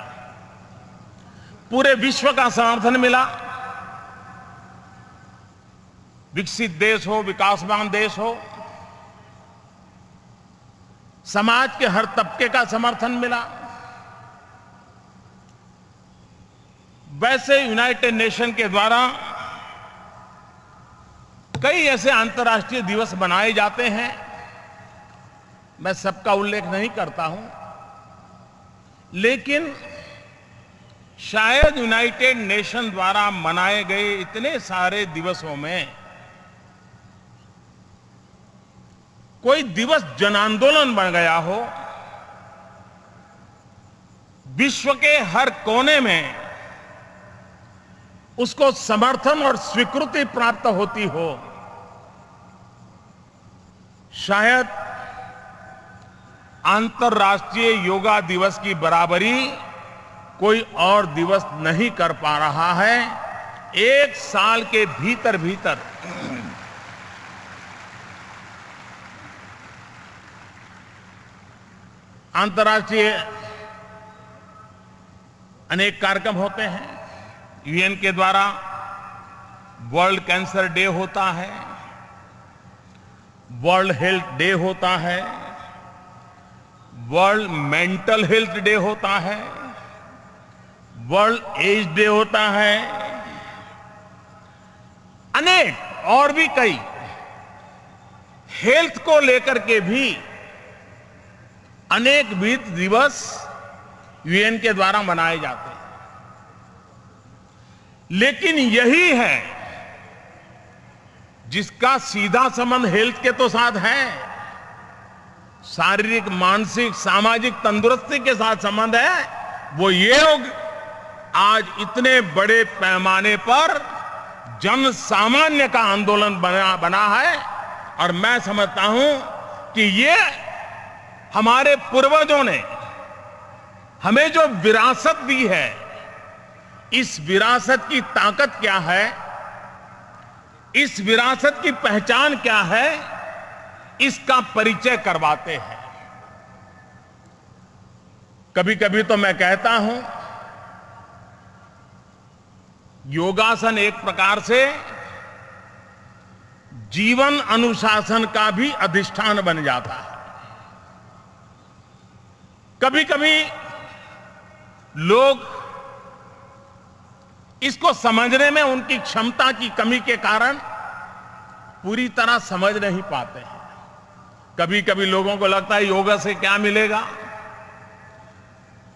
Speaker 5: पूरे विश्व का समर्थन मिला। विकसित देश हो, विकासमान देश हो, समाज के हर तबके का समर्थन मिला। वैसे यूनाइटेड नेशन के द्वारा कई ऐसे अंतर्राष्ट्रीय दिवस बनाए जाते हैं, मैं सबका उल्लेख नहीं करता हूं, लेकिन शायद यूनाइटेड नेशन द्वारा मनाए गए इतने सारे दिवसों में कोई दिवस जन आंदोलन बन गया हो, विश्व के हर कोने में उसको समर्थन और स्वीकृति प्राप्त होती हो। शायद अंतर्राष्ट्रीय योगा दिवस की बराबरी कोई और दिवस नहीं कर पा रहा है। एक साल के भीतर भीतर अंतर्राष्ट्रीय अनेक कार्यक्रम होते हैं। यूएन के द्वारा वर्ल्ड कैंसर डे होता है, वर्ल्ड हेल्थ डे होता है, वर्ल्ड मेंटल हेल्थ डे होता है, वर्ल्ड एज डे होता है, अनेक और भी कई हेल्थ को लेकर के भी अनेक विविध दिवस यूएन के द्वारा मनाए जाते हैं। लेकिन यही है जिसका सीधा संबंध हेल्थ के तो साथ है, शारीरिक, मानसिक, सामाजिक तंदुरुस्ती के साथ संबंध है। वो योग आज इतने बड़े पैमाने पर जन सामान्य का आंदोलन बना है और मैं समझता हूं कि ये हमारे पूर्वजों ने हमें जो विरासत दी है, इस विरासत की ताकत क्या है, इस विरासत की पहचान क्या है, इसका परिचय करवाते हैं। कभी कभी तो मैं कहता हूं, योगासन एक प्रकार से जीवन अनुशासन का भी अधिष्ठान बन जाता है। कभी कभी लोग इसको समझने में उनकी क्षमता की कमी के कारण पूरी तरह समझ नहीं पाते हैं। कभी कभी लोगों को लगता है योगा से क्या मिलेगा।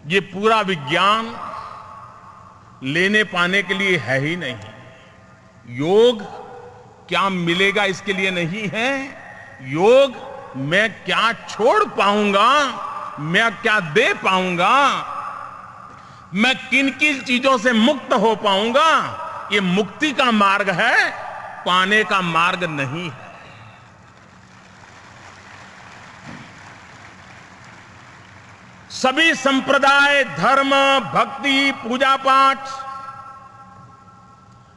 Speaker 5: ये पूरा विज्ञान लेने पाने के लिए है ही नहीं। योग क्या मिलेगा इसके लिए नहीं है। योग मैं क्या छोड़ पाऊंगा, मैं क्या दे पाऊंगा, मैं किन किन चीजों से मुक्त हो पाऊंगा, ये मुक्ति का मार्ग है, पाने का मार्ग नहीं है। सभी संप्रदाय, धर्म, भक्ति, पूजा पाठ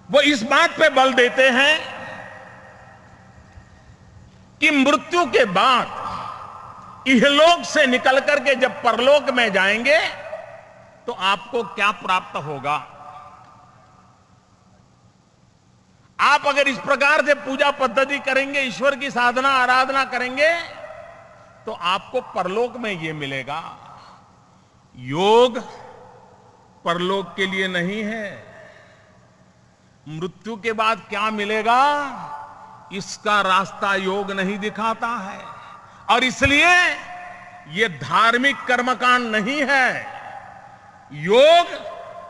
Speaker 5: वो इस बात पे बल देते हैं कि मृत्यु के बाद इहलोक से निकल करके जब परलोक में जाएंगे तो आपको क्या प्राप्त होगा। आप अगर इस प्रकार से पूजा पद्धति करेंगे, ईश्वर की साधना आराधना करेंगे, तो आपको परलोक में यह मिलेगा। योग परलोक के लिए नहीं है। मृत्यु के बाद क्या मिलेगा, इसका रास्ता योग नहीं दिखाता है। और इसलिए यह धार्मिक कर्मकांड नहीं है। योग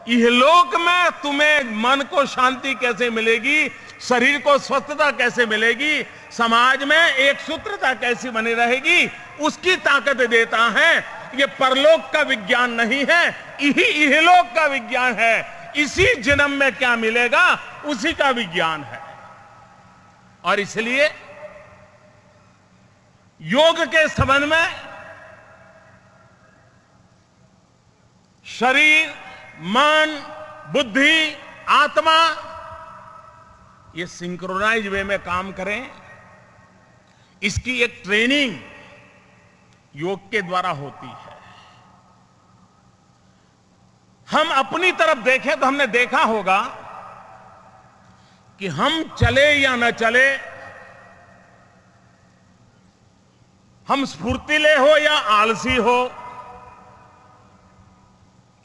Speaker 5: इहलोक में तुम्हें मन को शांति कैसे मिलेगी, शरीर को स्वस्थता कैसे मिलेगी, समाज में एक सूत्रता कैसी बनी रहेगी, उसकी ताकत देता है। ये परलोक का विज्ञान नहीं है, यही इहलोक का विज्ञान है। इसी जन्म में क्या मिलेगा उसी का विज्ञान है। और इसलिए योग के संबंध में शरीर, मन, बुद्धि, आत्मा ये सिंक्रोनाइज वे में काम करें, इसकी एक ट्रेनिंग योग के द्वारा होती है। हम अपनी तरफ देखें तो हमने देखा होगा कि हम चले या न चले, हम स्फूर्तिले हो या आलसी हो,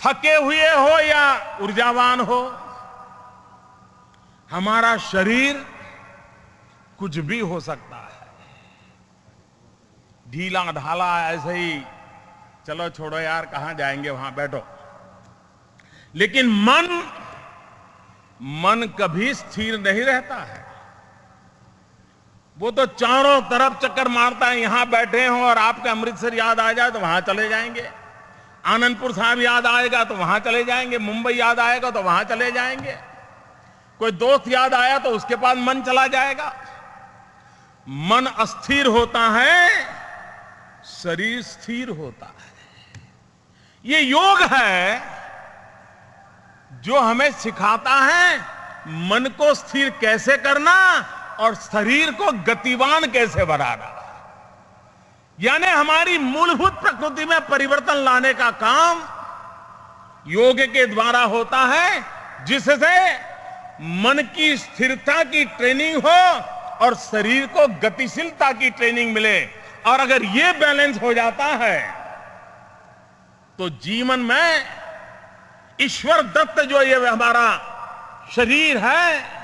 Speaker 5: थके हुए हो या ऊर्जावान हो, हमारा शरीर कुछ भी हो सकता है। ढीला ढाला ऐसे ही चलो छोड़ो यार, कहां जाएंगे, वहां बैठो। लेकिन मन कभी स्थिर नहीं रहता है। वो तो चारों तरफ चक्कर मारता है। यहां बैठे हो और आपके अमृतसर याद आ जाए तो वहां चले जाएंगे, आनंदपुर साहब याद आएगा तो वहां चले जाएंगे, मुंबई याद आएगा तो वहां चले जाएंगे, कोई दोस्त याद आया तो उसके पास मन चला जाएगा। मन अस्थिर होता है, शरीर स्थिर होता है। ये योग है जो हमें सिखाता है मन को स्थिर कैसे करना और शरीर को गतिवान कैसे बनाना। यानी हमारी मूलभूत प्रकृति में परिवर्तन लाने का काम योग के द्वारा होता है, जिससे मन की स्थिरता की ट्रेनिंग हो और शरीर को गतिशीलता की ट्रेनिंग मिले। और अगर ये बैलेंस हो जाता है तो जीवन में ईश्वर दत्त जो ये हमारा शरीर है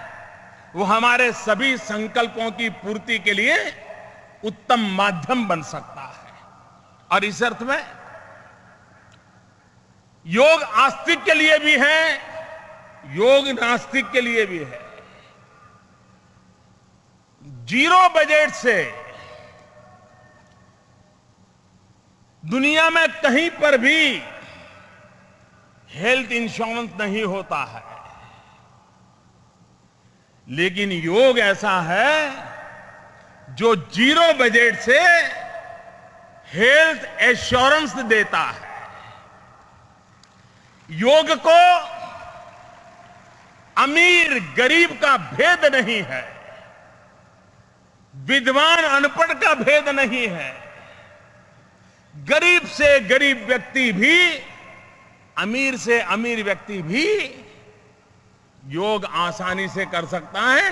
Speaker 5: वो हमारे सभी संकल्पों की पूर्ति के लिए उत्तम माध्यम बन सकता है। और इस अर्थ में योग आस्तिक के लिए भी है, योग नास्तिक के लिए भी है। जीरो बजट से दुनिया में कहीं पर भी हेल्थ इंश्योरेंस नहीं होता है, लेकिन योग ऐसा है जो जीरो बजट से हेल्थ एश्योरेंस देता है। योग को अमीर गरीब का भेद नहीं है। विद्वान अनपढ़ का भेद नहीं है। गरीब से गरीब व्यक्ति भी, अमीर से अमीर व्यक्ति भी योग आसानी से कर सकता है।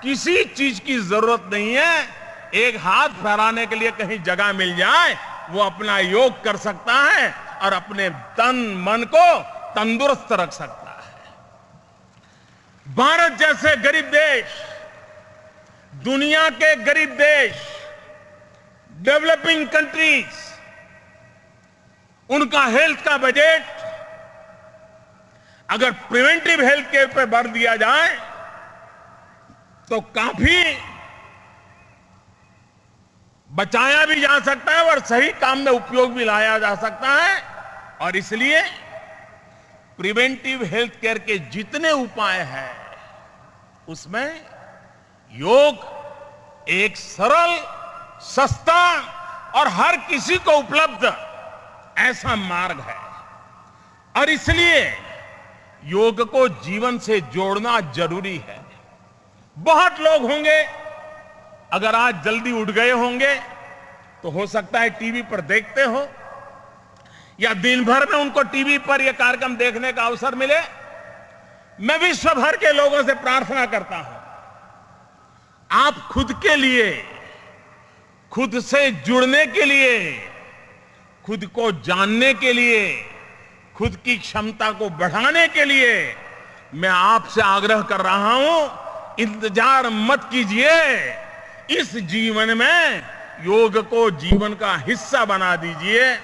Speaker 5: किसी चीज की जरूरत नहीं है। एक हाथ फहराने के लिए कहीं जगह मिल जाए, वो अपना योग कर सकता है और अपने तन मन को तंदुरुस्त रख सकता है। भारत जैसे गरीब देश, दुनिया के गरीब देश, डेवलपिंग कंट्रीज, उनका हेल्थ का बजट अगर प्रिवेंटिव हेल्थ केयर पे भर दिया जाए तो काफी बचाया भी जा सकता है और सही काम में उपयोग भी लाया जा सकता है। और इसलिए प्रिवेंटिव हेल्थ केयर के जितने उपाय हैं उसमें योग एक सरल, सस्ता और हर किसी को उपलब्ध ऐसा मार्ग है। और इसलिए योग को जीवन से जोड़ना जरूरी है। बहुत लोग होंगे, अगर आज जल्दी उठ गए होंगे तो हो सकता है टीवी पर देखते हो या दिन भर में उनको टीवी पर यह कार्यक्रम देखने का अवसर मिले। मैं विश्व भर के लोगों से प्रार्थना करता हूं, आप खुद के लिए, खुद से जुड़ने के लिए, खुद को जानने के लिए, खुद की क्षमता को बढ़ाने के लिए मैं आपसे आग्रह कर रहा हूं, इंतजार मत कीजिए। इस जीवन में योग को जीवन का हिस्सा बना दीजिए।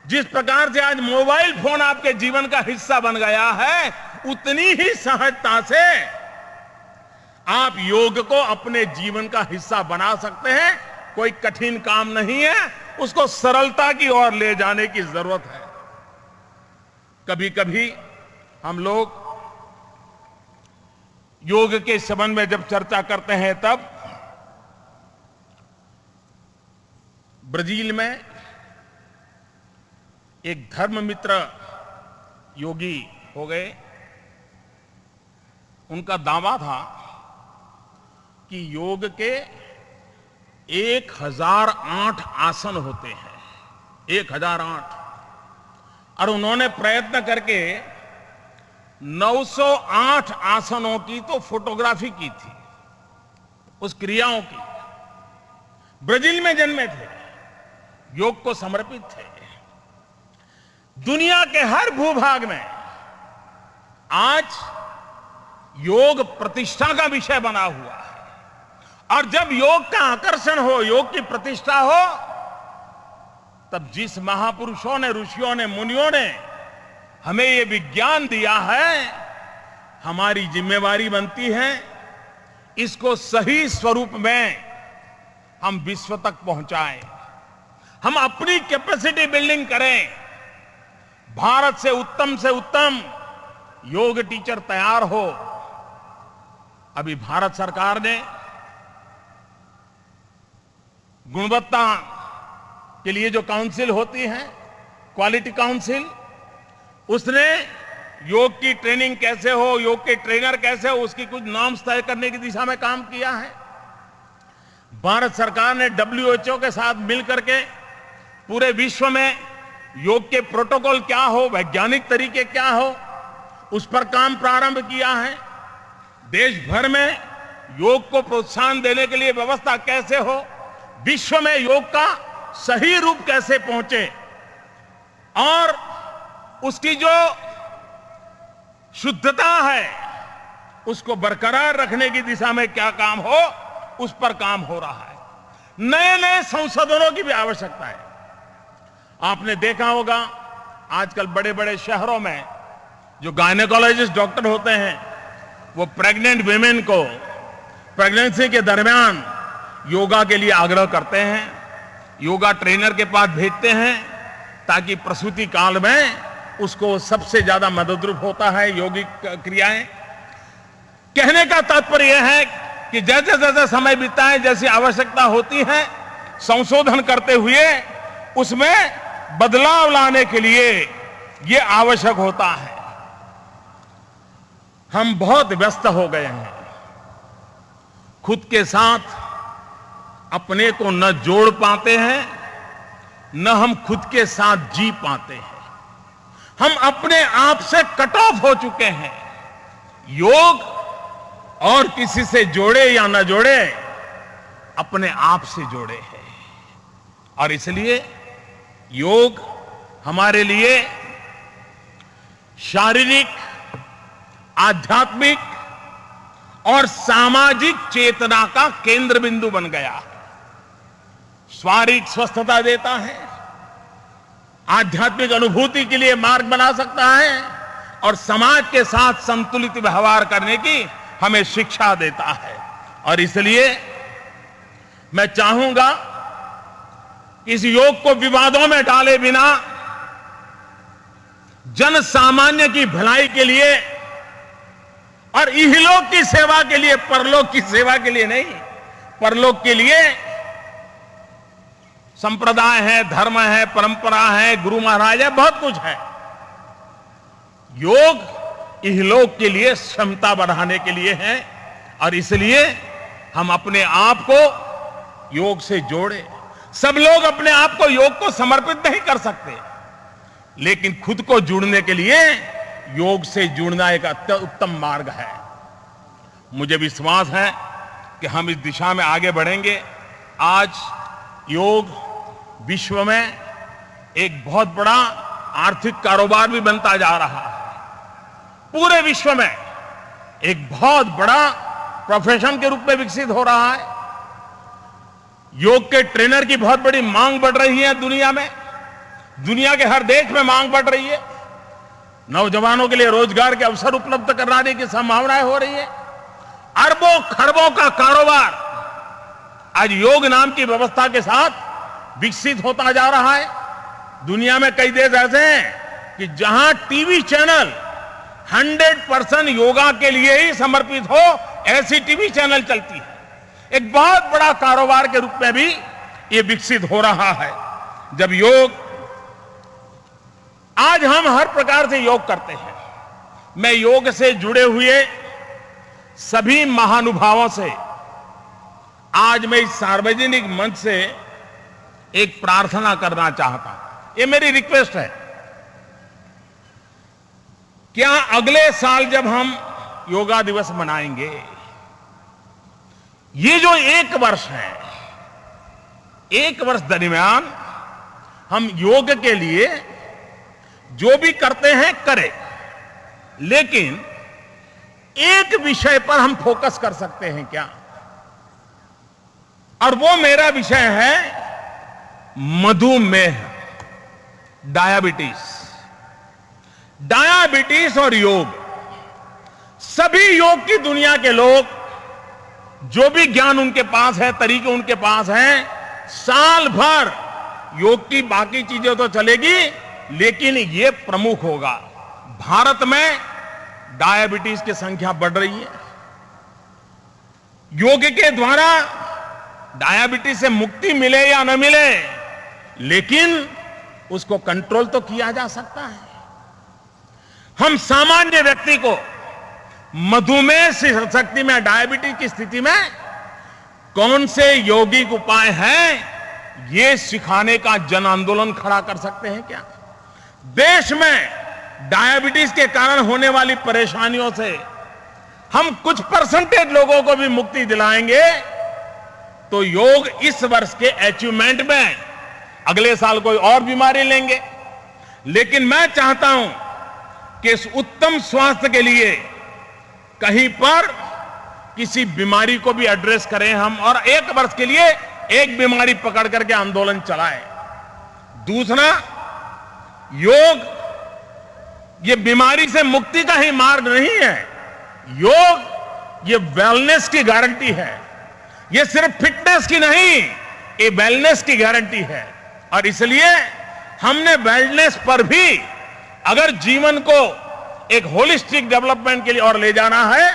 Speaker 5: जिस प्रकार से आज मोबाइल फोन आपके जीवन का हिस्सा बन गया है, उतनी ही सहजता से आप योग को अपने जीवन का हिस्सा बना सकते हैं। कोई कठिन काम नहीं है, उसको सरलता की ओर ले जाने की जरूरत है। कभी कभी हम लोग योग के संबंध में जब चर्चा करते हैं तब ब्राजील में एक धर्म मित्र योगी हो गए। उनका दावा था कि योग के 1008 आसन होते हैं, 1008, और उन्होंने प्रयत्न करके 908 आसनों की तो फोटोग्राफी की थी, उस क्रियाओं की। ब्राजील में जन्मे थे, योग को समर्पित थे। दुनिया के हर भूभाग में आज योग प्रतिष्ठा का विषय बना हुआ है। और जब योग का आकर्षण हो, योग की प्रतिष्ठा हो, तब जिस महापुरुषों ने, ऋषियों ने, मुनियों ने हमें ये विज्ञान दिया है, हमारी जिम्मेवारी बनती है इसको सही स्वरूप में हम विश्व तक पहुंचाएं। हम अपनी कैपेसिटी बिल्डिंग करें। भारत से उत्तम योग टीचर तैयार हो। अभी भारत सरकार ने गुणवत्ता के लिए जो काउंसिल होती है, क्वालिटी काउंसिल, उसने योग की ट्रेनिंग कैसे हो, योग के ट्रेनर कैसे हो, उसकी कुछ नॉर्म्स तय करने की दिशा में काम किया है। भारत सरकार ने WHO के साथ मिलकर के पूरे विश्व में योग के प्रोटोकॉल क्या हो, वैज्ञानिक तरीके क्या हो, उस पर काम प्रारंभ किया है। देश भर में योग को प्रोत्साहन देने के लिए व्यवस्था कैसे हो, विश्व में योग का सही रूप कैसे पहुंचे और उसकी जो शुद्धता है उसको बरकरार रखने की दिशा में क्या काम हो, उस पर काम हो रहा है। नए नए संशोधनों की भी आवश्यकता है। आपने देखा होगा आजकल बड़े बड़े शहरों में जो गायनेकोलॉजिस्ट डॉक्टर होते हैं, वो प्रेग्नेंट विमेन को प्रेगनेंसी के दरमियान योगा के लिए आग्रह करते हैं, योगा ट्रेनर के पास भेजते हैं ताकि प्रसूति काल में उसको सबसे ज्यादा मददरूप होता है योगिक क्रियाएं। कहने का तात्पर्य यह है कि जैसे जैसे समय बीतता है, जैसी आवश्यकता होती है, संशोधन करते हुए उसमें बदलाव लाने के लिए यह आवश्यक होता है। हम बहुत व्यस्त हो गए हैं, खुद के साथ अपने को न जोड़ पाते हैं, न हम खुद के साथ जी पाते हैं। हम अपने आप से कट ऑफ हो चुके हैं। योग और किसी से जोड़े या न जोड़े, अपने आप से जोड़े हैं। और इसलिए योग हमारे लिए शारीरिक, आध्यात्मिक और सामाजिक चेतना का केंद्र बिंदु बन गया है। शारीरिक स्वस्थता देता है, आध्यात्मिक अनुभूति के लिए मार्ग बना सकता है और समाज के साथ संतुलित व्यवहार करने की हमें शिक्षा देता है। और इसलिए मैं चाहूंगा कि इस योग को विवादों में डाले बिना जन सामान्य की भलाई के लिए और इहलोक की सेवा के लिए, परलोक की सेवा के लिए नहीं, परलोक के लिए संप्रदाय है, धर्म है, परंपरा है, गुरु महाराज है, बहुत कुछ है। योग इहलोक के लिए, क्षमता बढ़ाने के लिए है। और इसलिए हम अपने आप को योग से जोड़े। सब लोग अपने आप को योग को समर्पित नहीं कर सकते, लेकिन खुद को जुड़ने के लिए योग से जुड़ना एक उत्तम मार्ग है। मुझे विश्वास है कि हम इस दिशा में आगे बढ़ेंगे। आज योग विश्व में एक बहुत बड़ा आर्थिक कारोबार भी बनता जा रहा है। पूरे विश्व में एक बहुत बड़ा प्रोफेशन के रूप में विकसित हो रहा है। योग के ट्रेनर की बहुत बड़ी मांग बढ़ रही है दुनिया में। दुनिया के हर देश में मांग बढ़ रही है। नौजवानों के लिए रोजगार के अवसर उपलब्ध कराने की संभावनाएं हो रही है। अरबों खरबों का कारोबार आज योग नाम की व्यवस्था के साथ विकसित होता जा रहा है। दुनिया में कई देश ऐसे हैं कि जहां टीवी चैनल 100% योगा के लिए ही समर्पित हो, ऐसी टीवी चैनल चलती है। एक बहुत बड़ा कारोबार के रूप में भी ये विकसित हो रहा है। जब योग, आज हम हर प्रकार से योग करते हैं। मैं योग से जुड़े हुए सभी महानुभावों से आज मैं इस सार्वजनिक मंच से एक प्रार्थना करना चाहता हूं। ये मेरी रिक्वेस्ट है। क्या अगले साल जब हम योगा दिवस मनाएंगे, ये जो एक वर्ष है, एक वर्ष दरमियान हम योग के लिए जो भी करते हैं करें, लेकिन एक विषय पर हम फोकस कर सकते हैं क्या? और वो मेरा विषय है मधुमेह, डायबिटीज। डायबिटीज और योग, सभी योग की दुनिया के लोग, जो भी ज्ञान उनके पास है, तरीके उनके पास हैं, साल भर योग की बाकी चीजें तो चलेगी, लेकिन ये प्रमुख होगा। भारत में डायबिटीज की संख्या बढ़ रही है। योग के द्वारा डायबिटीज से मुक्ति मिले या न मिले, लेकिन उसको कंट्रोल तो किया जा सकता है। हम सामान्य व्यक्ति को मधुमेह से शक्ति में, डायबिटीज की स्थिति में कौन से यौगिक उपाय हैं, ये सिखाने का जन आंदोलन खड़ा कर सकते हैं क्या? देश में डायबिटीज के कारण होने वाली परेशानियों से हम कुछ परसेंटेज लोगों को भी मुक्ति दिलाएंगे, तो योग इस वर्ष के अचीवमेंट में अगले साल कोई और बीमारी लेंगे। लेकिन मैं चाहता हूं कि इस उत्तम स्वास्थ्य के लिए कहीं पर किसी बीमारी को भी एड्रेस करें हम, और एक वर्ष के लिए एक बीमारी पकड़ करके आंदोलन चलाएं। दूसरा, योग ये बीमारी से मुक्ति का ही मार्ग नहीं है। योग ये वेलनेस की गारंटी है। ये सिर्फ फिटनेस की नहीं, ये वेलनेस की गारंटी है। और इसलिए हमने वेलनेस पर भी, अगर जीवन को एक होलिस्टिक डेवलपमेंट के लिए और ले जाना है,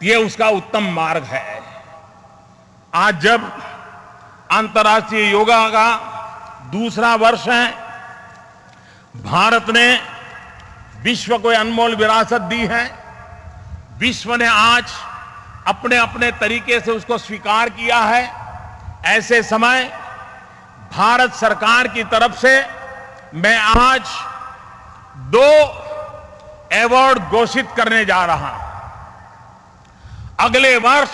Speaker 5: ये उसका उत्तम मार्ग है। आज जब अंतर्राष्ट्रीय योगा का दूसरा वर्ष है, भारत ने विश्व को अनमोल विरासत दी है। विश्व ने आज अपने अपने तरीके से उसको स्वीकार किया है। ऐसे समय भारत सरकार की तरफ से मैं आज 2 अवार्ड घोषित करने जा रहा हूं। अगले वर्ष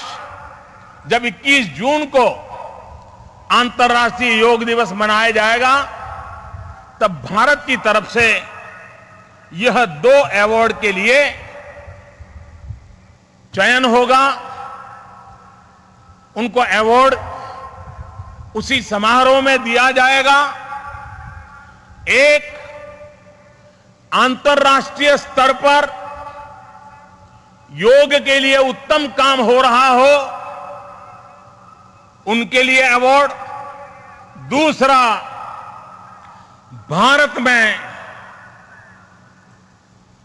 Speaker 5: जब 21 जून को अंतर्राष्ट्रीय योग दिवस मनाया जाएगा, तब भारत की तरफ से यह 2 अवार्ड के लिए चयन होगा। उनको अवार्ड उसी समारोह में दिया जाएगा। एक अंतर्राष्ट्रीय स्तर पर योग के लिए उत्तम काम हो रहा हो, उनके लिए अवार्ड। दूसरा, भारत में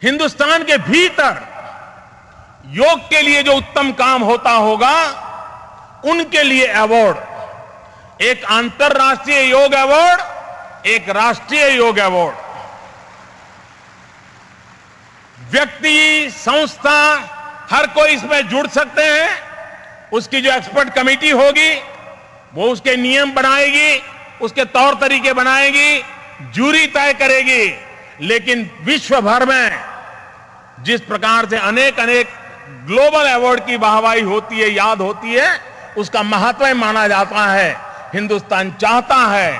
Speaker 5: हिंदुस्तान के भीतर योग के लिए जो उत्तम काम होता होगा, उनके लिए अवार्ड। एक अंतर्राष्ट्रीय योग अवार्ड, एक राष्ट्रीय योग अवार्ड। व्यक्ति, संस्था, हर कोई इसमें जुड़ सकते हैं। उसकी जो एक्सपर्ट कमेटी होगी वो उसके नियम बनाएगी, उसके तौर तरीके बनाएगी, जूरी तय करेगी। लेकिन विश्व भर में जिस प्रकार से अनेक ग्लोबल अवार्ड की वाहवाही होती है, याद होती है, उसका महत्व माना जाता है। हिंदुस्तान चाहता है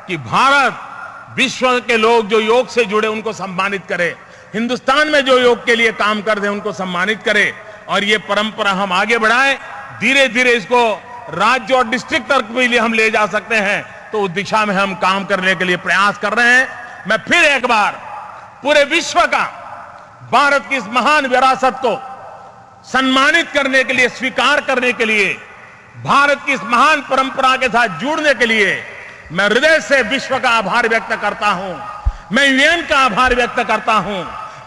Speaker 5: कि भारत विश्व के लोग जो योग से जुड़े उनको सम्मानित करे, हिंदुस्तान में जो योग के लिए काम कर रहे उनको सम्मानित करे, और ये परंपरा हम आगे बढ़ाएं। धीरे धीरे इसको राज्य और डिस्ट्रिक्ट तक भी हम ले जा सकते हैं, तो उस दिशा में हम काम करने के लिए प्रयास कर रहे हैं। मैं फिर एक बार पूरे विश्व का भारत की इस महान विरासत को सम्मानित करने के लिए, स्वीकार करने के लिए, भारत की इस महान परंपरा के साथ जुड़ने के लिए मैं हृदय से विश्व का आभार व्यक्त करता हूं। मैं यूएन का आभार व्यक्त करता हूं।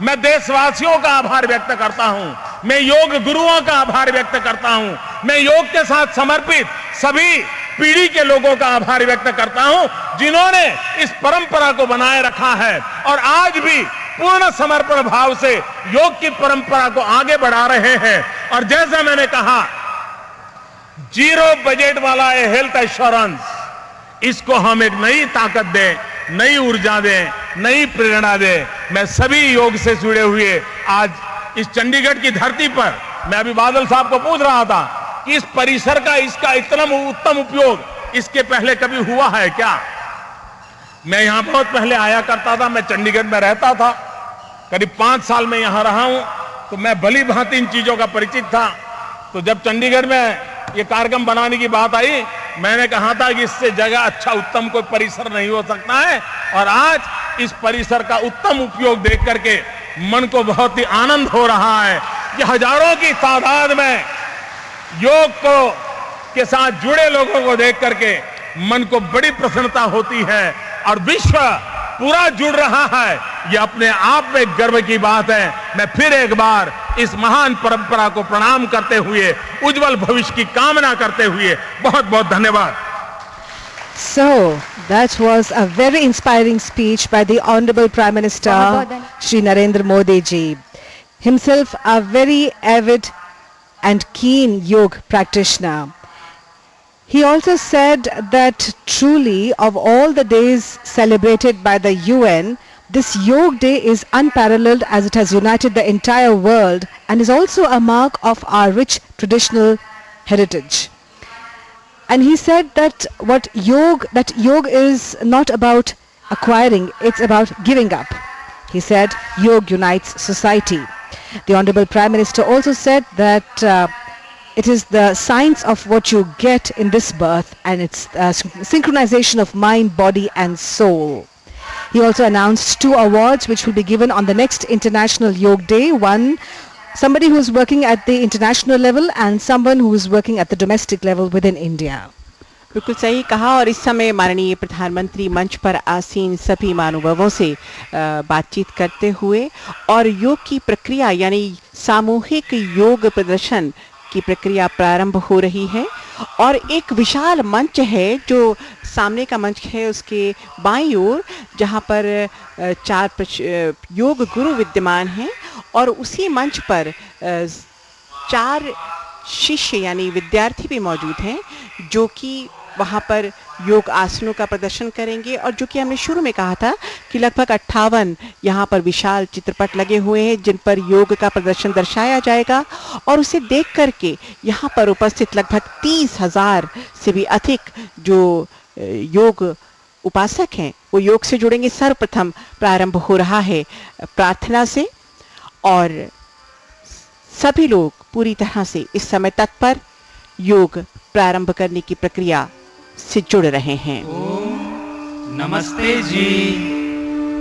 Speaker 5: मैं देशवासियों का आभार व्यक्त करता हूं। मैं योग गुरुओं का आभार व्यक्त करता हूं। मैं योग के साथ समर्पित सभी पीढ़ी के लोगों का आभार व्यक्त करता हूं, जिन्होंने इस परंपरा को बनाए रखा है और आज भी पूर्ण समर्पण भाव से योग की परंपरा को आगे बढ़ा रहे हैं। और जैसा मैंने कहा, 0 बजट वाला ये हेल्थ एश्योरेंस, इसको हम एक नई ताकत दें, नई ऊर्जा दें, नई प्रेरणा दें। मैं सभी योग से जुड़े हुए आज इस चंडीगढ़ की धरती पर, मैं अभी बादल साहब को पूछ रहा था कि इस परिसर का, इसका इतना उत्तम उपयोग इसके पहले कभी हुआ है क्या? मैं यहां बहुत पहले आया करता था, मैं चंडीगढ़ में रहता था, करीब 5 साल में यहां रहा हूं, तो मैं भली भांति इन चीजों का परिचित था। तो जब चंडीगढ़ में ये कार्यक्रम बनाने की बात आई, मैंने कहा था कि इससे जगह अच्छा उत्तम कोई परिसर नहीं हो सकता है। और आज इस परिसर का उत्तम उपयोग देख करके मन को बहुत ही आनंद हो रहा है कि हजारों की तादाद में योग को के साथ जुड़े लोगों को देख करके मन को बड़ी प्रसन्नता होती है। और विश्व पूरा जुड़ रहा है, यह अपने आप में गर्व की बात है। मैं फिर एक बार इस महान परंपरा को प्रणाम करते हुए, उज्जवल भविष्य की कामना करते हुए बहुत बहुत धन्यवाद।
Speaker 2: So, that was a very inspiring speech by the Honorable Prime Minister Shri Narendra Modi ji, himself a very avid and keen yoga practitioner. He also said that truly of all the days celebrated by the UN, this Yoga Day is unparalleled as it has united the entire world and is also a mark of our rich traditional heritage. And he said that yoga is not about acquiring, it's about giving up. He said yoga unites society. The Honorable Prime Minister also said that it is the science of what you get in this birth, and it's synchronization of mind, body and soul. He also announced 2 awards which will be given on the next International Yoga Day. One, somebody who is working at the international level, and someone who is working at the domestic level within India.
Speaker 1: बिल्कुल सही कहा। और इस समय माननीय प्रधानमंत्री मंच पर आसीन सभी महानुभावों से बातचीत करते हुए और योग की प्रक्रिया यानी सामूहिक योग प्रदर्शन की प्रक्रिया प्रारंभ हो रही है। और एक विशाल मंच है जो सामने का मंच है, उसके बाईं ओर, जहां पर 4 योग गुरु विद्यमान हैं और उसी मंच पर 4 शिष्य यानी विद्यार्थी भी मौजूद हैं जो कि वहाँ पर योग आसनों का प्रदर्शन करेंगे और जो कि हमने शुरू में कहा था कि लगभग 58 यहाँ पर विशाल चित्रपट लगे हुए हैं जिन पर योग का प्रदर्शन दर्शाया जाएगा और उसे देख करके यहाँ पर उपस्थित लगभग 30,000 से भी अधिक जो योग उपासक हैं वो योग से जुड़ेंगे। सर्वप्रथम प्रारंभ हो रहा है प्रार्थना से और सभी लोग पूरी तरह से इस समय तत्पर योग प्रारंभ करने की प्रक्रिया से जुड़ रहे हैं।
Speaker 6: नमस्ते जी।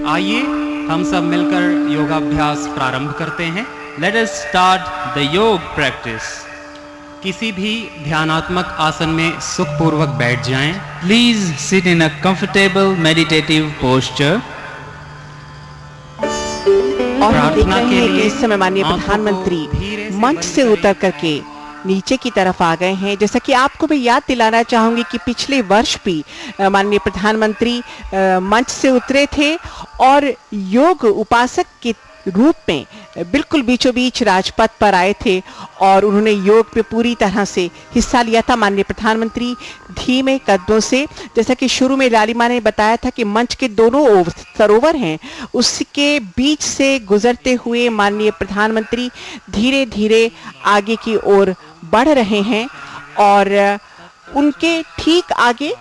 Speaker 6: आइए हम सब मिलकर योगाभ्यास प्रारंभ करते हैं। लेट अस स्टार्ट द योग प्रैक्टिस। किसी भी ध्यानात्मक आसन में सुखपूर्वक बैठ जाएं। Please sit in a comfortable meditative posture.
Speaker 1: और हम देख रहे हैं कि इस समय माननीय प्रधानमंत्री मंच से उतर करके नीचे की तरफ आ गए हैं। जैसा कि आपको मैं याद दिलाना चाहूंगी कि पिछले वर्ष भी माननीय प्रधानमंत्री मंच से उतरे थे और योग उपासक के रूप में बिल्कुल बीचों बीच राजपथ पर आए थे और उन्होंने योग पे पूरी तरह से हिस्सा लिया था। माननीय प्रधानमंत्री धीमे कदमों से, जैसा कि शुरू में लालिमा ने बताया था कि मंच के दोनों सरोवर हैं उसके बीच से गुजरते हुए माननीय प्रधानमंत्री धीरे धीरे आगे की ओर बढ़ रहे हैं और उनके ठीक आगे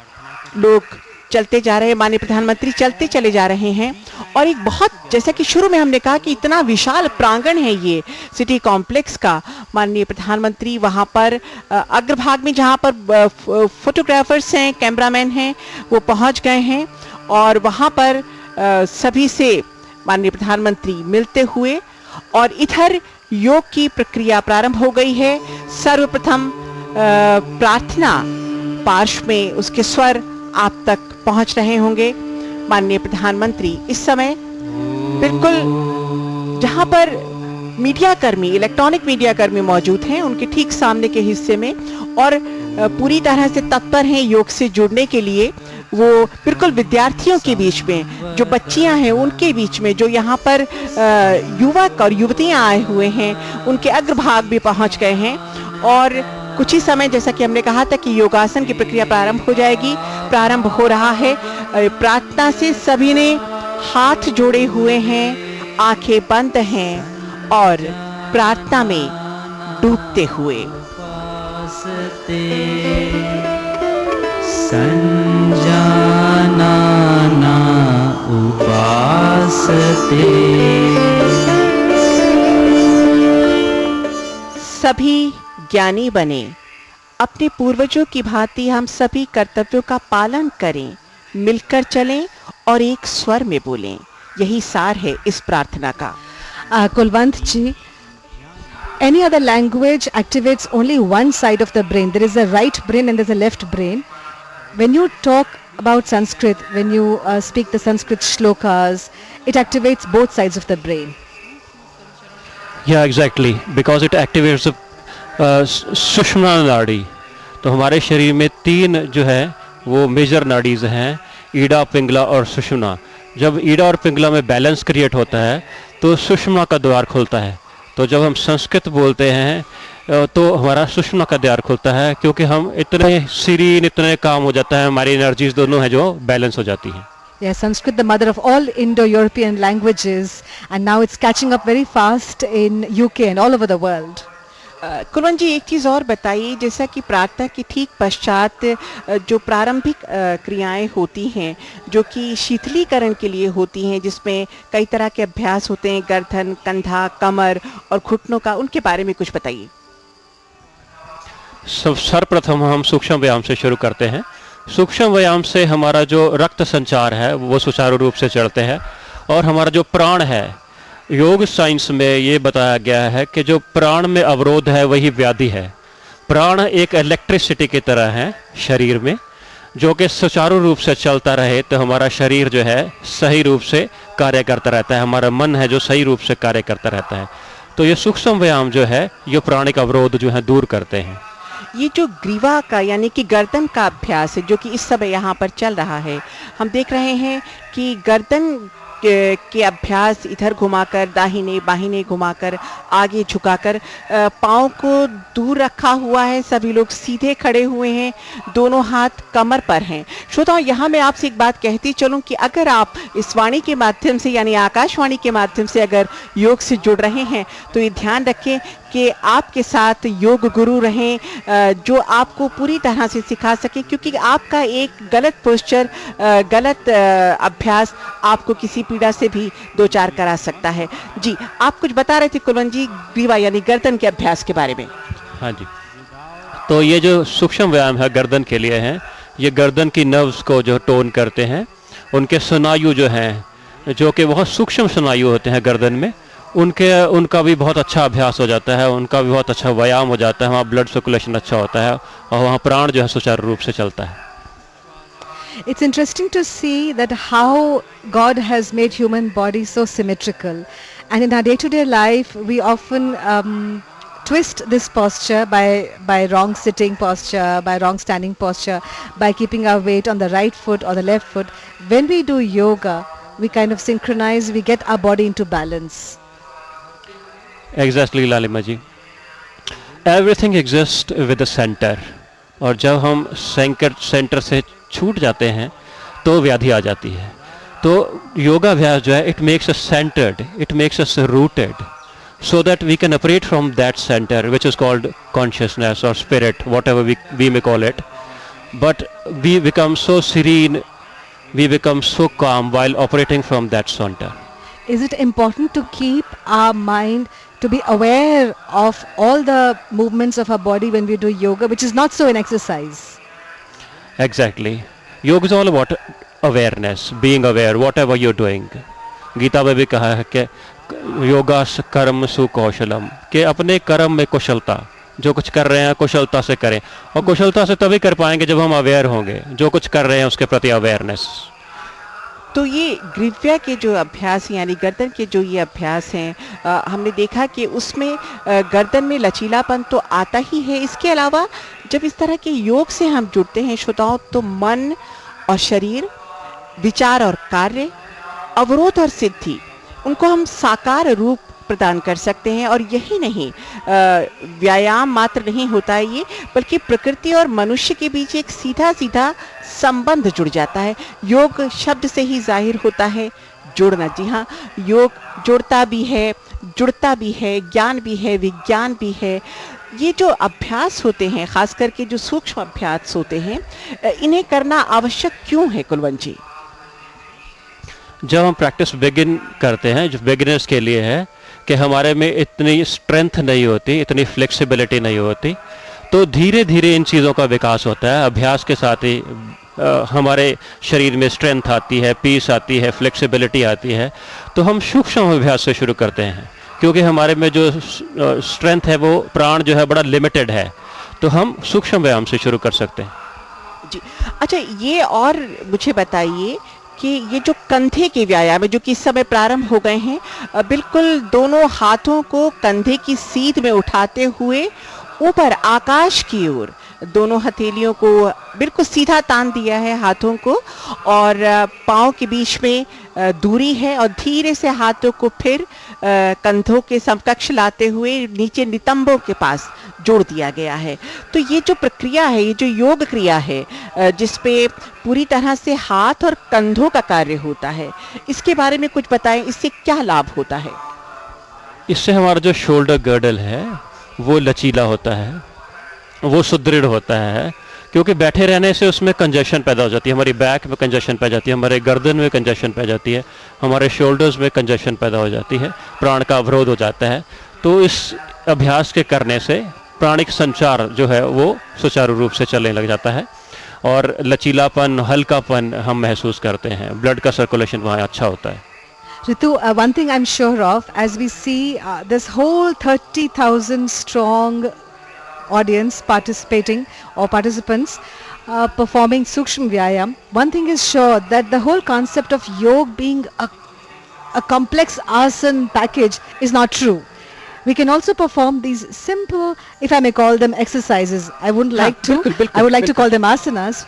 Speaker 1: लोग चलते जा रहे हैं। माननीय प्रधानमंत्री चलते चले जा रहे हैं और एक बहुत, जैसा कि शुरू में हमने कहा कि इतना विशाल प्रांगण है ये सिटी कॉम्प्लेक्स का। माननीय प्रधानमंत्री वहाँ पर अग्रभाग में जहाँ पर फोटोग्राफर्स हैं, कैमरामैन हैं, वो पहुँच गए हैं और वहाँ पर सभी से माननीय प्रधानमंत्री मिलते हुए और इधर योग की प्रक्रिया प्रारंभ हो गई है। सर्वप्रथम प्रार्थना पार्श्व में उसके स्वर आप तक पहुंच रहे होंगे। माननीय प्रधानमंत्री इस समय बिल्कुल जहां पर मीडिया कर्मी, इलेक्ट्रॉनिक मीडिया कर्मी मौजूद हैं उनके ठीक सामने के हिस्से में और पूरी तरह से तत्पर हैं योग से जुड़ने के लिए। वो बिल्कुल विद्यार्थियों के बीच में, जो बच्चियां हैं उनके बीच में, जो यहाँ पर युवक और युवतियां आए हुए हैं उनके अग्रभाग भी पहुंच गए हैं और कुछ ही समय, जैसा कि हमने कहा था कि योगासन की प्रक्रिया प्रारंभ हो जाएगी, प्रारंभ हो रहा है। प्रार्थना से सभी ने हाथ जोड़े हुए हैं, आंखें बंद हैं और प्रार्थना में डूबते हुए
Speaker 6: संजाना ना उपासते।
Speaker 1: सभी ज्ञानी बने, अपने पूर्वजों की भांति हम सभी कर्तव्यों का पालन करें, मिलकर चलें और एक स्वर में बोलें। यही सार है इस प्रार्थना का।
Speaker 2: Kulwant ji, any other language activates only one side of the brain. There is a right brain and there is a left brain. When you talk about Sanskrit, when you speak the Sanskrit shlokas, it activates both sides of the brain.
Speaker 3: Yeah, exactly. Because it activates the सुषुम्ना नाड़ी। तो हमारे शरीर में 3 जो है वो मेजर नाड़ीज हैं, ईड़ा, पिंगला और सुषुम्ना। जब ईड़ा और पिंगला में बैलेंस क्रिएट होता है तो सुषुम्ना का द्वार खुलता है। तो जब हम संस्कृत बोलते हैं तो हमारा सुषुम्ना का द्वार खुलता है, क्योंकि हम इतने सीरीन, इतने काम हो जाता है, हमारी एनर्जीज दोनों है जो बैलेंस हो जाती हैं।
Speaker 2: Yes, Sanskrit, the mother of all Indo-European languages, and now it's catching up very fast in UK and all over the world.
Speaker 1: Kulwant जी, एक चीज़ और बताइए, जैसा कि प्रार्थना के ठीक पश्चात जो प्रारंभिक क्रियाएं होती हैं जो कि शीतलीकरण के लिए होती हैं, जिसमें कई तरह के अभ्यास होते हैं, गर्दन, कंधा, कमर और घुटनों का, उनके बारे में कुछ बताइए।
Speaker 3: सर्वप्रथम हम सूक्ष्म व्यायाम से शुरू करते हैं। सूक्ष्म व्यायाम से हमारा जो रक्त संचार है वो सुचारू रूप से चलते हैं और हमारा जो प्राण है, योग साइंस में ये बताया गया है कि जो प्राण में अवरोध है वही व्याधि है। प्राण एक इलेक्ट्रिसिटी की तरह है शरीर में, जो कि सुचारू रूप से चलता रहे तो हमारा शरीर जो है सही रूप से कार्य करता रहता है, हमारा मन है जो सही रूप से कार्य करता रहता है। तो ये सूक्ष्म व्यायाम जो है ये प्राणिक अवरोध जो है दूर करते हैं।
Speaker 1: ये जो ग्रीवा का यानी कि गर्दन का अभ्यास है जो कि इस समय यहाँ पर चल रहा है, हम देख रहे हैं कि गर्दन के अभ्यास, इधर घुमाकर, दाहिने बाहिने घुमाकर, आगे झुकाकर, पाँव को दूर रखा हुआ है, सभी लोग सीधे खड़े हुए हैं, दोनों हाथ कमर पर हैं। श्रोताओं, यहाँ मैं आपसे एक बात कहती चलूँ कि अगर आप इस वाणी के माध्यम से यानी आकाशवाणी के माध्यम से अगर योग से जुड़ रहे हैं तो ये ध्यान रखें कि आपके साथ योग गुरु रहें जो आपको पूरी तरह से सिखा सके, क्योंकि आपका एक गलत पोस्चर, गलत अभ्यास आपको किसी पीड़ा से भी दो चार करा सकता है। जी, आप कुछ बता रहे थे कुलवंत जी, ग्रीवा यानी गर्दन के अभ्यास के बारे में।
Speaker 3: हाँ जी, तो ये जो सूक्ष्म व्यायाम है गर्दन के लिए है, ये गर्दन की नर्व्स को जो टोन करते हैं, उनके स्नायु जो हैं, जो कि बहुत सूक्ष्म स्नायु होते हैं गर्दन में, उनका भी बहुत अच्छा अभ्यास हो जाता है, उनका भी बहुत अच्छा व्यायाम हो जाता है, वहाँ ब्लड सर्कुलेशन अच्छा होता है और वहाँ प्राण जो है सुचारू रूप से चलता है।
Speaker 2: It's interesting to see that how God has made human body so symmetrical, and in our day-to-day life we often twist this posture by wrong sitting posture, by wrong standing posture, by keeping our weight on the right foot or the left foot. When we do yoga, we kind of synchronize, we get our body into balance.
Speaker 3: Exactly, लालिमा जी, everything exists with a center, और जब हम सेंटर से छूट जाते हैं तो व्याधि आ जाती है। तो योगाभ्यास जो है, it makes us centered, it makes us rooted, so that we can operate from that center, which is called consciousness or spirit, whatever we may call it. But we become so serene, we become so calm while operating from that center.
Speaker 2: Is it important to keep our mind to be aware of all the movements of our body when we do yoga, which is not so in exercise?
Speaker 3: Exactly. Yoga is all about awareness, being aware, whatever you're doing. Gita में भी कहा है कि योगा कर्म सुकौशलम, कि अपने कर्म में कुशलता, जो कुछ कर रहे हैं कुशलता से करें, और कुशलता से तभी कर पाएंगे जब हम अवेयर होंगे, जो कुछ कर रहे हैं उसके प्रति अवेयरनेस।
Speaker 1: तो ये ग्रीव्या के जो अभ्यास यानी गर्दन के जो ये अभ्यास हैं, हमने देखा कि उसमें गर्दन में लचीलापन तो आता ही है। इसके अलावा जब इस तरह के योग से हम जुड़ते हैं श्रोताओं, तो मन और शरीर, विचार और कार्य, अवरोध और सिद्धि, उनको हम साकार रूप प्रदान कर सकते हैं। और यही नहीं, व्यायाम मात्र नहीं होता है ये, बल्कि प्रकृति और मनुष्य के बीच एक सीधा सीधा संबंध जुड़ जाता है। योग शब्द से ही जाहिर होता है जुड़ना। जी हाँ, योग जुड़ता भी है, जुड़ता भी है, ज्ञान भी है, विज्ञान भी है। ये जो अभ्यास होते हैं, खास करके जो सूक्ष्म अभ्यास होते हैं, इन्हें करना आवश्यक क्यों है कुलवंत जी?
Speaker 3: जब हम प्रैक्टिस बिगिन करते हैं, जो बिगिनर्स के लिए है कि हमारे में इतनी स्ट्रेंथ नहीं होती, इतनी फ्लेक्सिबिलिटी नहीं होती, तो धीरे धीरे इन चीज़ों का विकास होता है। अभ्यास के साथ ही हमारे शरीर में स्ट्रेंथ आती है, पीस आती है, फ्लेक्सिबिलिटी आती है। तो हम सूक्ष्म अभ्यास से शुरू करते हैं, क्योंकि हमारे में जो स्ट्रेंथ है, वो प्राण जो है बड़ा लिमिटेड है, तो हम सूक्ष्म व्यायाम से शुरू कर सकते हैं।
Speaker 1: जी, अच्छा, ये और मुझे बताइए कि ये जो कंधे के व्यायाम है जो कि इस समय प्रारंभ हो गए हैं, बिल्कुल दोनों हाथों को कंधे की सीध में उठाते हुए ऊपर आकाश की ओर दोनों हथेलियों को बिल्कुल सीधा तान दिया है हाथों को, और पाँव के बीच में दूरी है, और धीरे से हाथों को फिर कंधों के समकक्ष लाते हुए नीचे नितंबों के पास जोड़ दिया गया है। तो ये जो प्रक्रिया है, ये जो योग क्रिया है, जिसपे पूरी तरह से हाथ और कंधों का कार्य होता है, इसके बारे में कुछ बताएं, इससे क्या लाभ होता है?
Speaker 3: इससे हमारा जो शोल्डर गर्डल है वो लचीला होता है, वो सुदृढ़ होता है, क्योंकि बैठे रहने से उसमें कंजेशन पैदा हो जाती है, हमारी बैक में कंजेशन पैदा जाती है, हमारे गर्दन में कंजेशन पैदा जाती है, हमारे शोल्डर्स में कंजेशन पैदा हो जाती है, प्राण का अवरोध हो जाता है। तो इस अभ्यास के करने से प्राणिक संचार जो है वो सुचारू रूप से चलने लग जाता है, और लचीलापन, हल्कापन हम महसूस करते हैं, ब्लड का सर्कुलेशन वहाँ अच्छा होता है।
Speaker 2: Ritu, one thing I'm sure of, as we see this whole 30,000 strong audience participating or participants performing Sukshma Vyayam, one thing is sure, that the whole concept of yoga being a complex asana package is not true. We can also perform these simple, if I may call them, exercises. I wouldn't like to. I would like to call them asanas.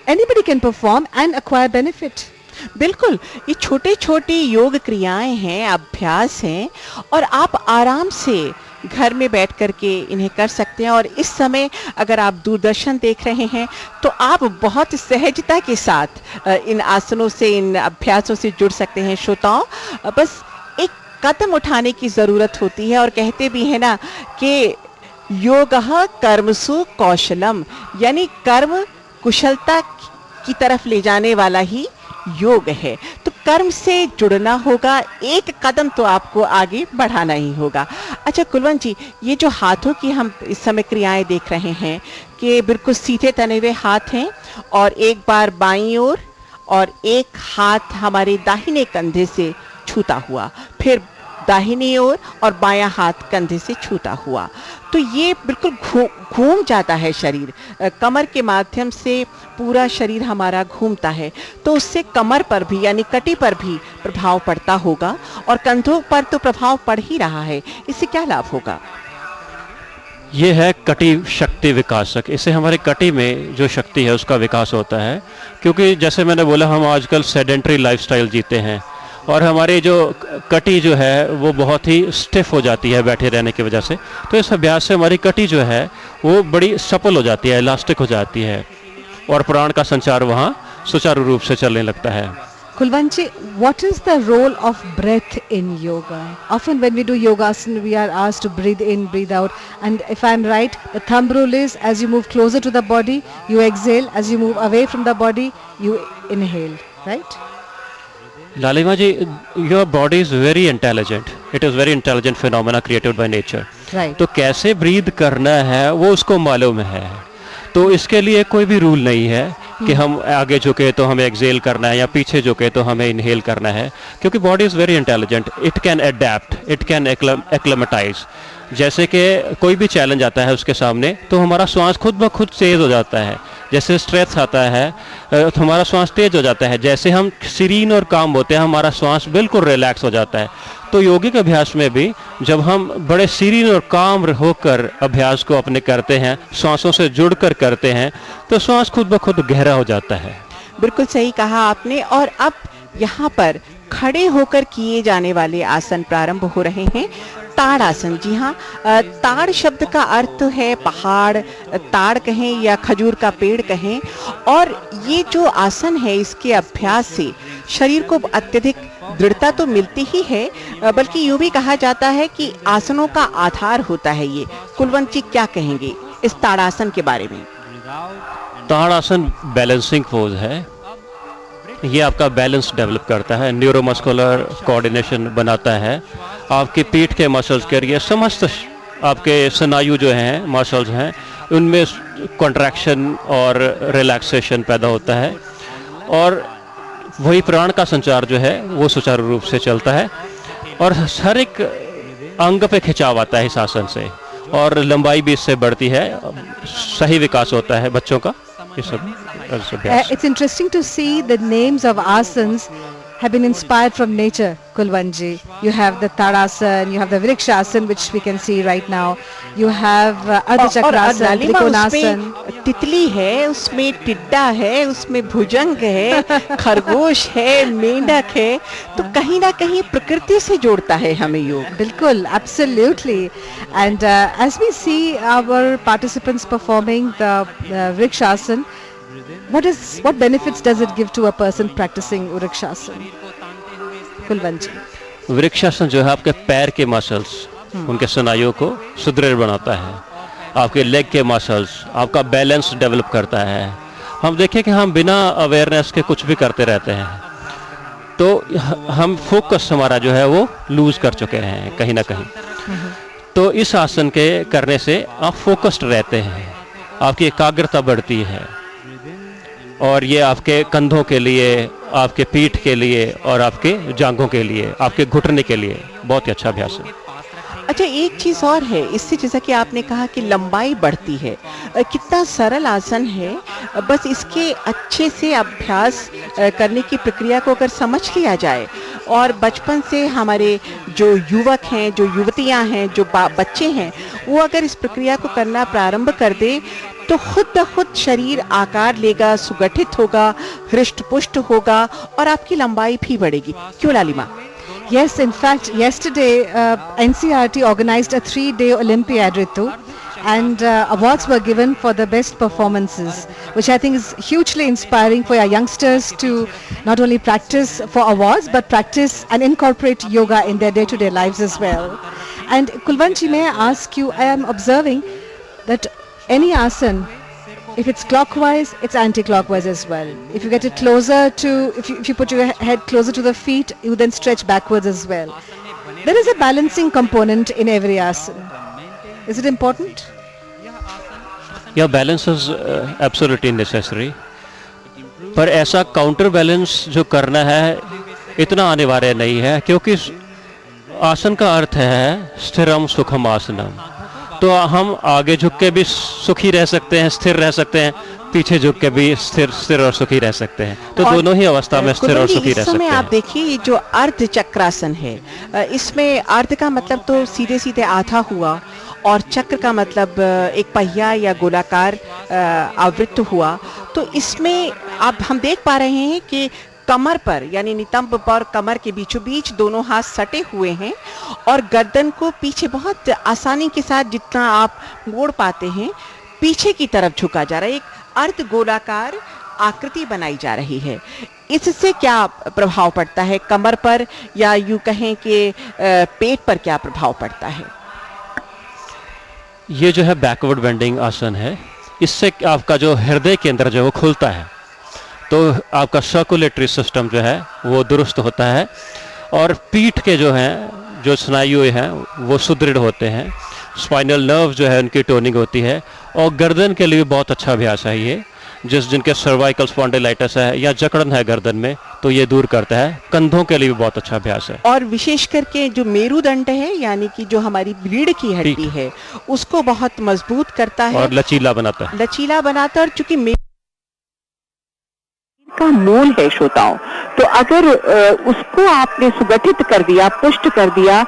Speaker 2: Anybody can perform and acquire benefit.
Speaker 1: बिल्कुल, ये छोटे छोटे योग क्रियाएं हैं, अभ्यास हैं और आप आराम से घर में बैठ कर के इन्हें कर सकते हैं। और इस समय अगर आप दूरदर्शन देख रहे हैं तो आप बहुत सहजता के साथ इन आसनों से, इन अभ्यासों से जुड़ सकते हैं। श्रोताओं, बस एक कदम उठाने की ज़रूरत होती है और कहते भी हैं ना कि योगः कर्मसु कौशलम, यानी कर्म कुशलता की तरफ ले जाने वाला ही योग है। तो कर्म से जुड़ना होगा, एक कदम तो आपको आगे बढ़ाना ही होगा। अच्छा कुलवंत जी, ये जो हाथों की हम इस समय क्रियाएं देख रहे हैं कि बिल्कुल सीधे तने हुए हाथ हैं और एक बार बाईं ओर और एक हाथ हमारे दाहिने कंधे से छूता हुआ, फिर दाहिनी ओर और बायां हाथ कंधे से छूता हुआ, तो ये बिल्कुल घूम जाता है शरीर, कमर के माध्यम से पूरा शरीर हमारा घूमता है। तो उससे कमर पर भी यानी कटी पर भी प्रभाव पड़ता होगा और कंधों पर तो प्रभाव पड़ ही रहा है। इससे क्या लाभ होगा?
Speaker 3: ये है कटी शक्ति विकासक। इससे हमारे कटी में जो शक्ति है उसका विकास होता है, क्योंकि जैसे मैंने बोला हम आजकल सेडेंटरी लाइफस्टाइल जीते हैं और हमारी जो कटी जो है वो बहुत ही स्टिफ हो जाती है बैठे रहने की वजह से। तो इस अभ्यास से हमारी कटी जो है वो बड़ी सपल हो जाती है, इलास्टिक हो जाती है और प्राण का संचार वहाँ सुचारू रूप से चलने लगता है।
Speaker 2: Kulwant ji, what is the role of breath in yoga? Often when we do yogasana, we are asked to breathe in, breathe out. And if I'm right, the thumb rule is as you move closer to the body, you exhale. As you move away from the body, you inhale, right?
Speaker 3: लालिमा जी, your body is very intelligent. It is very intelligent phenomena created by nature.
Speaker 2: Right.
Speaker 3: तो कैसे ब्रीद करना है वो उसको मालूम है। तो इसके लिए कोई भी रूल नहीं है कि हम आगे झुके तो हमें एक्सेल करना है या पीछे झुके तो हमें इनहेल करना है, क्योंकि body is very intelligent. It can adapt, it can acclimatise. जैसे कि कोई भी चैलेंज आता है उसके सामने तो हमारा श्वास खुद ब खुद तेज हो जाता है। जैसे स्ट्रेस आता है तो हमारा श्वास तेज हो जाता है। जैसे हम सीरीन और काम होते हैं हमारा श्वास बिल्कुल रिलैक्स हो जाता है। तो योगिक अभ्यास में भी जब हम बड़े सीरीन और काम होकर अभ्यास को अपने करते हैं, श्वासों से जुड़कर करते हैं, तो श्वास खुद ब खुद गहरा हो जाता है।
Speaker 1: बिल्कुल सही कहा आपने। और अब यहाँ पर खड़े होकर किए जाने वाले आसन प्रारंभ हो रहे हैं। ताड़ आसन, जी हाँ, ताड़ शब्द का अर्थ है पहाड़, ताड़ कहें या खजूर का पेड़ कहें। और ये जो आसन है इसके अभ्यास से शरीर को अत्यधिक दृढ़ता तो मिलती ही है, बल्कि यूं भी कहा जाता है कि आसनों का आधार होता है ये। कुलवंत जी क्या कहेंगे इस ताड़ासन के बारे में?
Speaker 3: ताड़ासन बैलेंसिंग पोज है। ये आपका बैलेंस डेवलप करता है, न्यूरोमस्कुलर कोऑर्डिनेशन बनाता है, आपके पीठ के मसल्स के लिए समस्त आपके स्नायु जो हैं, मसल्स हैं, उनमें कॉन्ट्रैक्शन और रिलैक्सेशन पैदा होता है और वही प्राण का संचार जो है वो सुचारू रूप से चलता है और हर एक अंग पे खिंचाव आता है इस आसन से और लंबाई भी इससे बढ़ती है, सही विकास होता है बच्चों का।
Speaker 2: It's interesting to see the names of asanas have been inspired from nature, Kulwant ji. You have the Tadasana, you have the Vrikshasana, which we can see right now. You have Ardha Chakrasana, Trikonasana.
Speaker 1: तितली है, उसमें टिड्डा है, उसमें भुजंग है, खरगोश है, मेंढक है, तो कहीं ना कहीं प्रकृति से जोड़ता है हमें योग।
Speaker 2: बिल्कुल, absolutely. And as we see our participants performing the Vrikshasana, what benefits does it give to a person practicing Vrikshasana? Kulwant ji.
Speaker 3: Vrikshasana जो है आपके पैर के मसल्स, उनके स्नायुओं को सुदृढ़ बनाता है, आपके लेग के मसल्स, आपका बैलेंस डेवलप करता है। हम देखें कि हम बिना अवेयरनेस के कुछ भी करते रहते हैं तो हम फोकस हमारा जो है वो लूज कर चुके हैं कहीं ना कहीं। तो इस आसन के करने से आप फोकस्ड रहते हैं, आपकी एकाग्रता बढ़ती है और ये आपके कंधों के लिए, आपके पीठ के लिए और आपके जांघों के लिए, आपके घुटने के लिए बहुत ही अच्छा अभ्यास है।
Speaker 1: अच्छा, एक चीज़ और है इससे, जैसा कि आपने कहा कि लंबाई बढ़ती है, कितना सरल आसन है, बस इसके अच्छे से अभ्यास करने की प्रक्रिया को अगर समझ लिया जाए और बचपन से हमारे जो युवक हैं, जो युवतियां हैं, जो बच्चे हैं, वो अगर इस प्रक्रिया को करना प्रारंभ कर दे तो खुद ब खुद शरीर आकार लेगा, सुगठित होगा, हृष्ट पुष्ट होगा और आपकी लंबाई भी बढ़ेगी। क्यों लालिमा?
Speaker 2: Yes, in fact, yesterday NCRT organized a 3-day Olympiad, Ritu, and awards were given for the best performances, which I think is hugely inspiring for our youngsters to not only practice for awards but practice and incorporate yoga in their day-to-day lives as well. And Kulwantji, may I ask you, I am observing that any asana, if it's clockwise, it's anti-clockwise as well. If you get it closer to, if you put your head closer to the feet, you then stretch backwards as well. There is a balancing component in every asana. Is it important?
Speaker 3: Yeah, balance is absolutely necessary. पर ऐसा काउंटर बैलेंस जो करना है इतना अनिवार्य नहीं है, क्योंकि आसन का अर्थ है स्थिरम सुखम आसनम। तो हम आगे झुक के भी सुखी रह सकते हैं, स्थिर रह सकते हैं, पीछे झुक के भी स्थिर और सुखी रह सकते हैं। तो दोनों ही अवस्था में स्थिर और सुखी रह सकते हैं।
Speaker 1: आप देखिए, ये जो अर्ध चक्रासन है, इसमें अर्ध का मतलब तो सीधे सीधे आधा हुआ और चक्र का मतलब एक पहिया या गोलाकार आवृत्त हुआ। तो इसमें अब हम देख पा रहे हैं कि कमर पर यानी नितंब पर कमर के बीचों बीच दोनों हाथ सटे हुए हैं और गर्दन को पीछे बहुत आसानी के साथ जितना आप मोड़ पाते हैं पीछे की तरफ झुका जा रहा है। एक अर्ध गोलाकार आकृति बनाई जा रही है। इससे क्या प्रभाव पड़ता है कमर पर, या यूं कहें कि पेट पर क्या प्रभाव पड़ता है?
Speaker 3: ये जो है बैकवर्ड बेंडिंग आसन है, इससे आपका जो हृदय केंद्र जो है वो खुलता है, तो आपका सर्कुलेटरी सिस्टम जो है वो दुरुस्त होता है और पीठ के जो हैं जो स्नायु हैं वो सुदृढ़ होते हैं, स्पाइनल नर्व जो है उनकी टोनिंग होती है और गर्दन के लिए बहुत अच्छा अभ्यास है ये। जिनके सर्वाइकल स्पॉन्डिलाइटिस है या जकड़न है गर्दन में, तो ये दूर करता है। कंधों के लिए भी बहुत अच्छा अभ्यास है।
Speaker 1: और विशेष करके जो मेरुदंड है यानी कि जो हमारी रीढ़ की हड्डी है उसको बहुत मजबूत करता है
Speaker 3: और लचीला बनाता है।
Speaker 1: और चूंकि
Speaker 7: का मूल है श्रोताओं, तो अगर उसको आपने सुगठित कर दिया, पुष्ट कर दिया,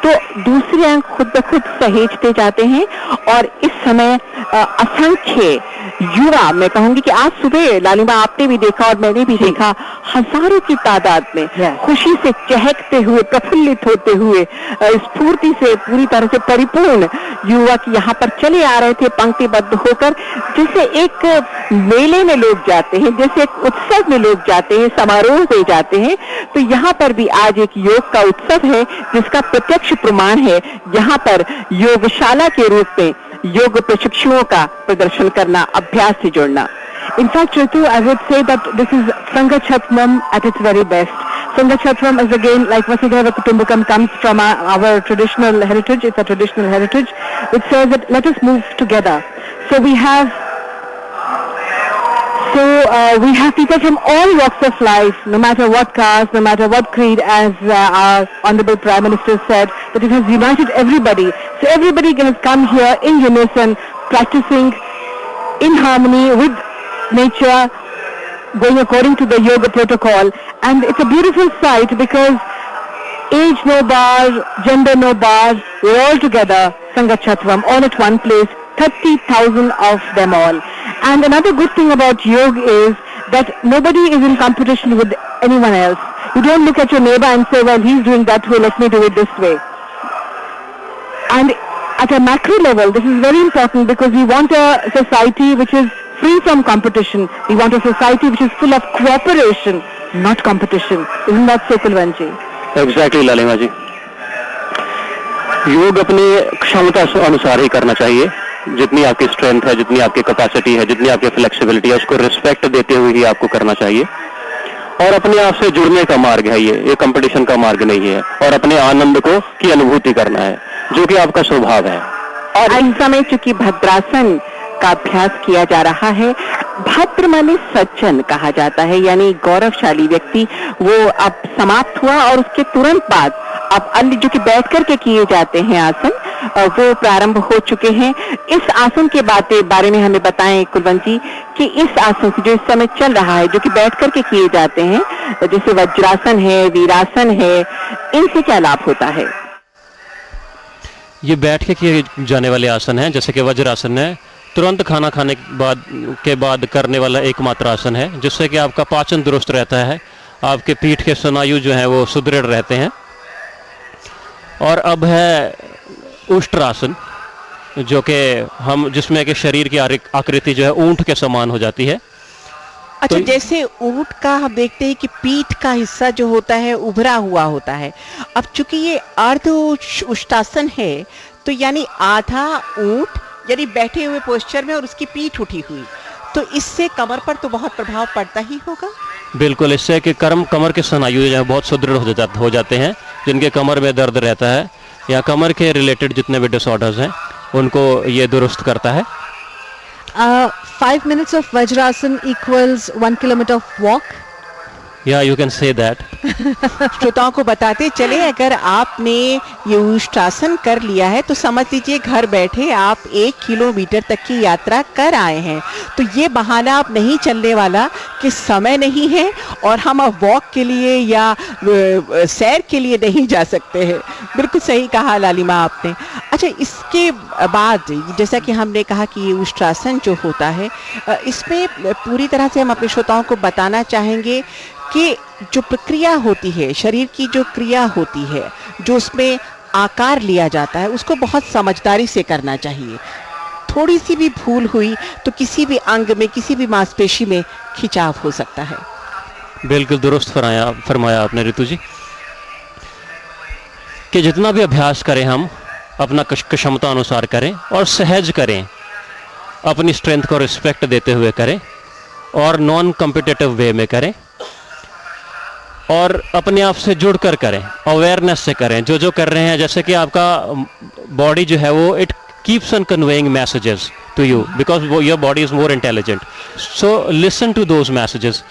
Speaker 7: तो दूसरे अंग खुद ब खुद सहेजते जाते हैं। और इस समय असंख्य युवा, मैं कहूंगी कि आज सुबह लालिमा आपने भी देखा और मैंने भी देखा, हजारों की तादाद में खुशी से चहकते हुए, प्रफुल्लित होते हुए, स्फूर्ति से पूरी तरह से परिपूर्ण युवक यहाँ पर चले आ रहे थे पंक्तिबद्ध होकर। जैसे एक मेले में लोग जाते हैं, जैसे एक उत्सव में लोग जाते हैं, समारोह में जाते हैं, तो यहाँ पर भी आज एक योग का उत्सव है जिसका प्रत्यक्ष प्रमाण है यहाँ पर योगशाला के रूप में योग प्रशिक्षुओं का प्रदर्शन करना, अभ्यास से जुड़ना। In fact, Ritu, I would say that this is Sanghachattvam at its very best. Sanghachattvam is again, like Vasudhaiva Kutumbakam, comes from our traditional heritage. It's a traditional heritage which says that let us move together. So we have people from all walks of life, no matter what caste, no matter what creed, as our Honorable Prime Minister said, that it has united everybody. So everybody has come here in unison, practicing in harmony with nature, going according to the yoga protocol. And it's a beautiful sight because age no bar, gender no bar, we're all together, Sanghachattvam, all at one place, 30,000 of them all. And another good thing about yoga is that nobody is in competition with anyone else. You don't look at your neighbor and say, well, he's doing that way, let me do it this way. And at a macro level, this is very important because we want a society which is free from competition. We want a society which is full of cooperation, not competition. Isn't that so, Kulwantji?
Speaker 3: Exactly, लालिमा जी। योग अपनी क्षमता अनुसार ही करना चाहिए। जितनी आपकी स्ट्रेंथ है, जितनी आपकी कैपेसिटी है, जितनी आपकी फ्लेक्सिबिलिटी है, उसको रिस्पेक्ट देते हुए ही आपको करना चाहिए। और अपने आप से जुड़ने का मार्ग है ये कंपटीशन का मार्ग नहीं है। और अपने आनंद को की अनुभूति करना है, जो कि आपका स्वभाव है।
Speaker 7: और इस समय चूंकि भद्रासन का अभ्यास किया जा रहा है, भद्र माने सज्जन कहा जाता है, यानी गौरवशाली व्यक्ति, वो अब समाप्त हुआ और उसके तुरंत बाद अब अन्य जो कि बैठ करके किए जाते हैं आसन, वो प्रारंभ हो चुके हैं। इस आसन के बारे में हमें बताएं कुलवंत जी कि इस आसन से जो इस समय चल रहा है, जो कि बैठ करके किए जाते हैं, जैसे वज्रासन है, वीरासन है, इनसे क्या लाभ होता है?
Speaker 3: ये बैठ के किए जाने वाले आसन हैं, जैसे कि वज्रासन है, तुरंत खाना खाने के बाद करने वाला एकमात्र आसन है, जिससे कि आपका पाचन दुरुस्त रहता है, आपके पीठ के स्नायु जो हैं वो सुदृढ़ रहते हैं। और अब है उष्ट्रासन, जो कि हम जिसमें कि शरीर की आकृति जो है ऊंट के समान हो जाती है।
Speaker 1: अच्छा,
Speaker 3: तो
Speaker 1: जैसे ऊंट का हम देखते हैं कि पीठ का हिस्सा जो होता है उभरा हुआ होता है। अब चूंकि ये अर्ध उष्टासन है, तो यानी आधा ऊंट यानी बैठे हुए पोस्चर में और उसकी पीठ उठी हुई, तो इससे कमर पर तो बहुत प्रभाव पड़ता ही होगा।
Speaker 3: बिल्कुल, इससे कि कमर के स्नायु जो है बहुत सुदृढ़ हो जाते हैं। जिनके कमर में दर्द रहता है या कमर के रिलेटेड जितने भी डिसऑर्डर्स हैं, उनको ये दुरुस्त करता है।
Speaker 2: 5 minutes of Vajrasan equals 1 kilometer of walk.
Speaker 3: Yeah, you can say that.
Speaker 1: श्रोताओं को बताते चले, अगर आपने ये उष्ट्रासन कर लिया है तो समझ लीजिए घर बैठे आप 1 किलोमीटर तक की यात्रा कर आए हैं। तो ये बहाना आप नहीं चलने वाला कि समय नहीं है और हम अब वॉक के लिए या सैर के लिए नहीं जा सकते हैं। बिल्कुल सही कहा लालिमा आपने। अच्छा, इसके बाद जैसा कि हमने कहा कि ये उष्ट्रासन जो होता है, इसमें पूरी तरह से हम अपने श्रोताओं को बताना चाहेंगे कि जो प्रक्रिया होती है, शरीर की जो क्रिया होती है, जो उसमें आकार लिया जाता है, उसको बहुत समझदारी से करना चाहिए। थोड़ी सी भी भूल हुई तो किसी भी अंग में, किसी भी मांसपेशी में खिंचाव हो सकता है।
Speaker 3: बिल्कुल दुरुस्त फरमाया आपने ऋतु जी, कि जितना भी अभ्यास करें हम अपना क्षमता अनुसार करें और सहज करें, अपनी स्ट्रेंथ को रिस्पेक्ट देते हुए करें और नॉन कॉम्पिटिटिव वे में करें और अपने आप से जुड़कर करें, अवेयरनेस से करें जो जो कर रहे हैं। जैसे कि आपका बॉडी जो है वो it keeps on conveying messages to you because your body is more intelligent, so listen to those messages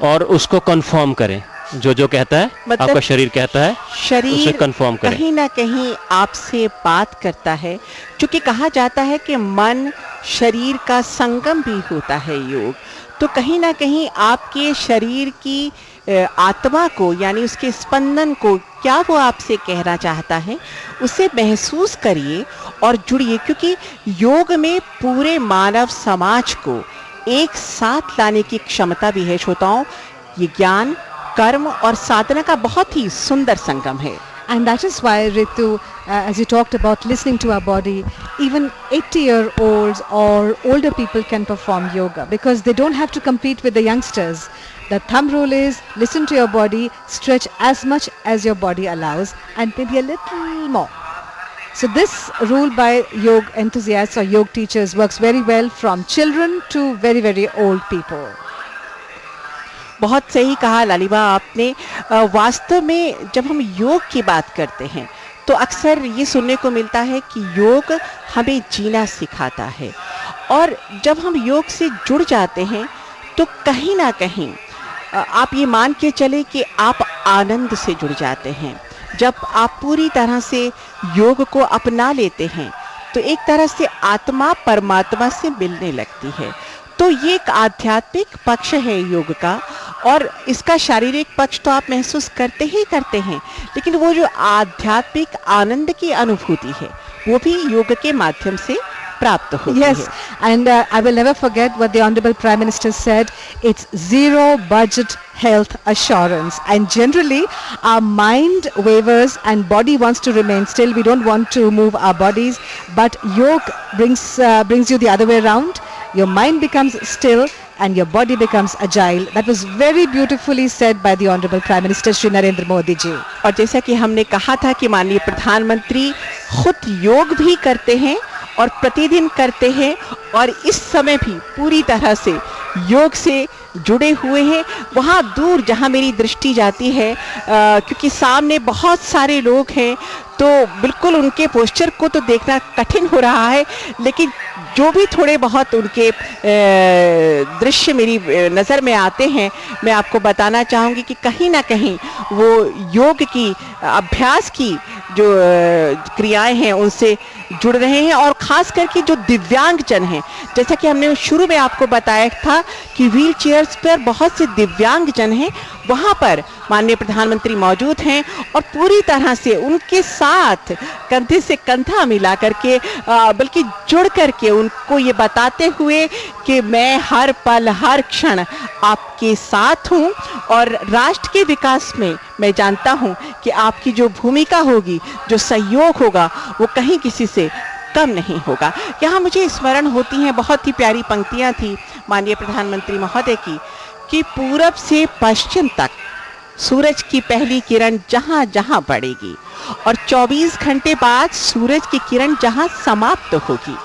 Speaker 3: और उसको कंफर्म करें। जो जो कहता है
Speaker 1: मतलब
Speaker 3: आपका शरीर कहता है,
Speaker 1: शरीर
Speaker 3: उसे कंफर्म करें।
Speaker 1: कहीं ना कहीं आपसे बात करता है, क्योंकि कहा जाता है कि मन शरीर का संगम भी होता है योग। तो कहीं ना कहीं आपके शरीर की आत्मा को, यानी उसके स्पंदन को, क्या वो आपसे कहना चाहता है, उसे महसूस करिए और जुड़िए, क्योंकि योग में पूरे मानव समाज को एक साथ लाने की क्षमता भी है। श्रोताओं, ये ज्ञान, कर्म और साधना का बहुत ही सुंदर संगम है।
Speaker 2: And that is why, Ritu, as you talked about listening to our body, even 80-year-olds or older people can perform yoga because they don't have to compete with the youngsters. The thumb rule is listen to your body, stretch as much as your body allows and maybe a little more. So this rule by yoga enthusiasts or yoga teachers works very well from children to very, very old people.
Speaker 1: बहुत सही कहा लालिमा आपने। वास्तव में जब हम योग की बात करते हैं तो अक्सर ये सुनने को मिलता है कि योग हमें जीना सिखाता है, और जब हम योग से जुड़ जाते हैं तो कहीं ना कहीं आप ये मान के चले कि आप आनंद से जुड़ जाते हैं। जब आप पूरी तरह से योग को अपना लेते हैं तो एक तरह से आत्मा परमात्मा से मिलने लगती है। तो ये एक आध्यात्मिक पक्ष है योग का, और इसका शारीरिक पक्ष तो आप महसूस करते ही करते हैं, लेकिन वो जो आध्यात्मिक आनंद की अनुभूति है वो भी योग के माध्यम से प्राप्त होती है।
Speaker 2: Yes, and I will never forget what the Honorable Prime Minister said. It's zero budget health assurance, and generally our mind wavers and body wants to remain still. We don't want to move our bodies, but yoga brings you the other way around. Your mind becomes still and your body becomes agile. That was very beautifully said by the Honorable Prime Minister Shri Narendra Modi ji.
Speaker 1: और जैसा कि हमने कहा था कि माननीय प्रधानमंत्री खुद योग भी करते हैं और प्रतिदिन करते हैं, और इस समय भी पूरी तरह से योग से जुड़े हुए हैं। वहाँ दूर जहाँ मेरी दृष्टि जाती है, क्योंकि सामने बहुत सारे लोग हैं, तो बिल्कुल उनके पोस्चर को तो देखना कठिन हो रहा है, लेकिन जो भी थोड़े बहुत उनके दृश्य मेरी नज़र में आते हैं, मैं आपको बताना चाहूँगी कि कहीं ना कहीं वो योग की अभ्यास की जो क्रियाएं हैं उनसे जुड़ रहे हैं। और ख़ास करके जो दिव्यांगजन हैं, जैसा कि हमने शुरू में आपको बताया था कि व्हील चेयर्स पर बहुत से दिव्यांगजन हैं, वहाँ पर माननीय प्रधानमंत्री मौजूद हैं और पूरी तरह से उनके साथ कंधे से कंधा मिला करके बल्कि जुड़ करके उनको ये बताते हुए कि मैं हर पल हर क्षण आपके साथ हूँ और राष्ट्र के विकास में मैं जानता हूँ कि आपकी जो भूमिका होगी, जो सहयोग होगा, वो कहीं किसी से कम नहीं होगा। यहाँ मुझे स्मरण होती हैं, बहुत ही प्यारी पंक्तियाँ थी माननीय प्रधानमंत्री महोदय की कि पूरब से पश्चिम तक सूरज की पहली किरण जहाँ जहाँ बढ़ेगी और 24 घंटे बाद सूरज की किरण जहाँ समाप्त होगी,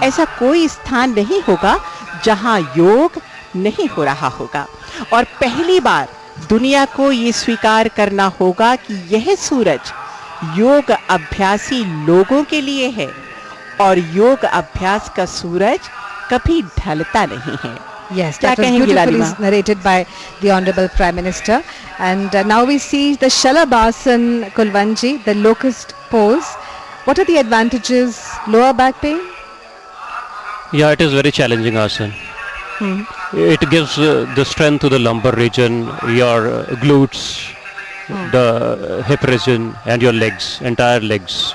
Speaker 1: ऐसा कोई स्थान नहीं होगा जहाँ योग नहीं हो रहा होगा। और पहली बार दुनिया को ये स्वीकार करना होगा कि यह सूरज योग अभ्यासी लोगों के लिए है और योग अभ्यास का सूरज कभी ढलता नहीं है।
Speaker 2: Yes, that was beautifully narrated by the Honorable Prime Minister. And now we see the Shalabhasan Kulwantji, the locust pose. What are the advantages? Lower back pain?
Speaker 3: Yeah, it is very challenging asan. It gives the strength to the lumbar region, your glutes, the hip region and your legs, entire legs.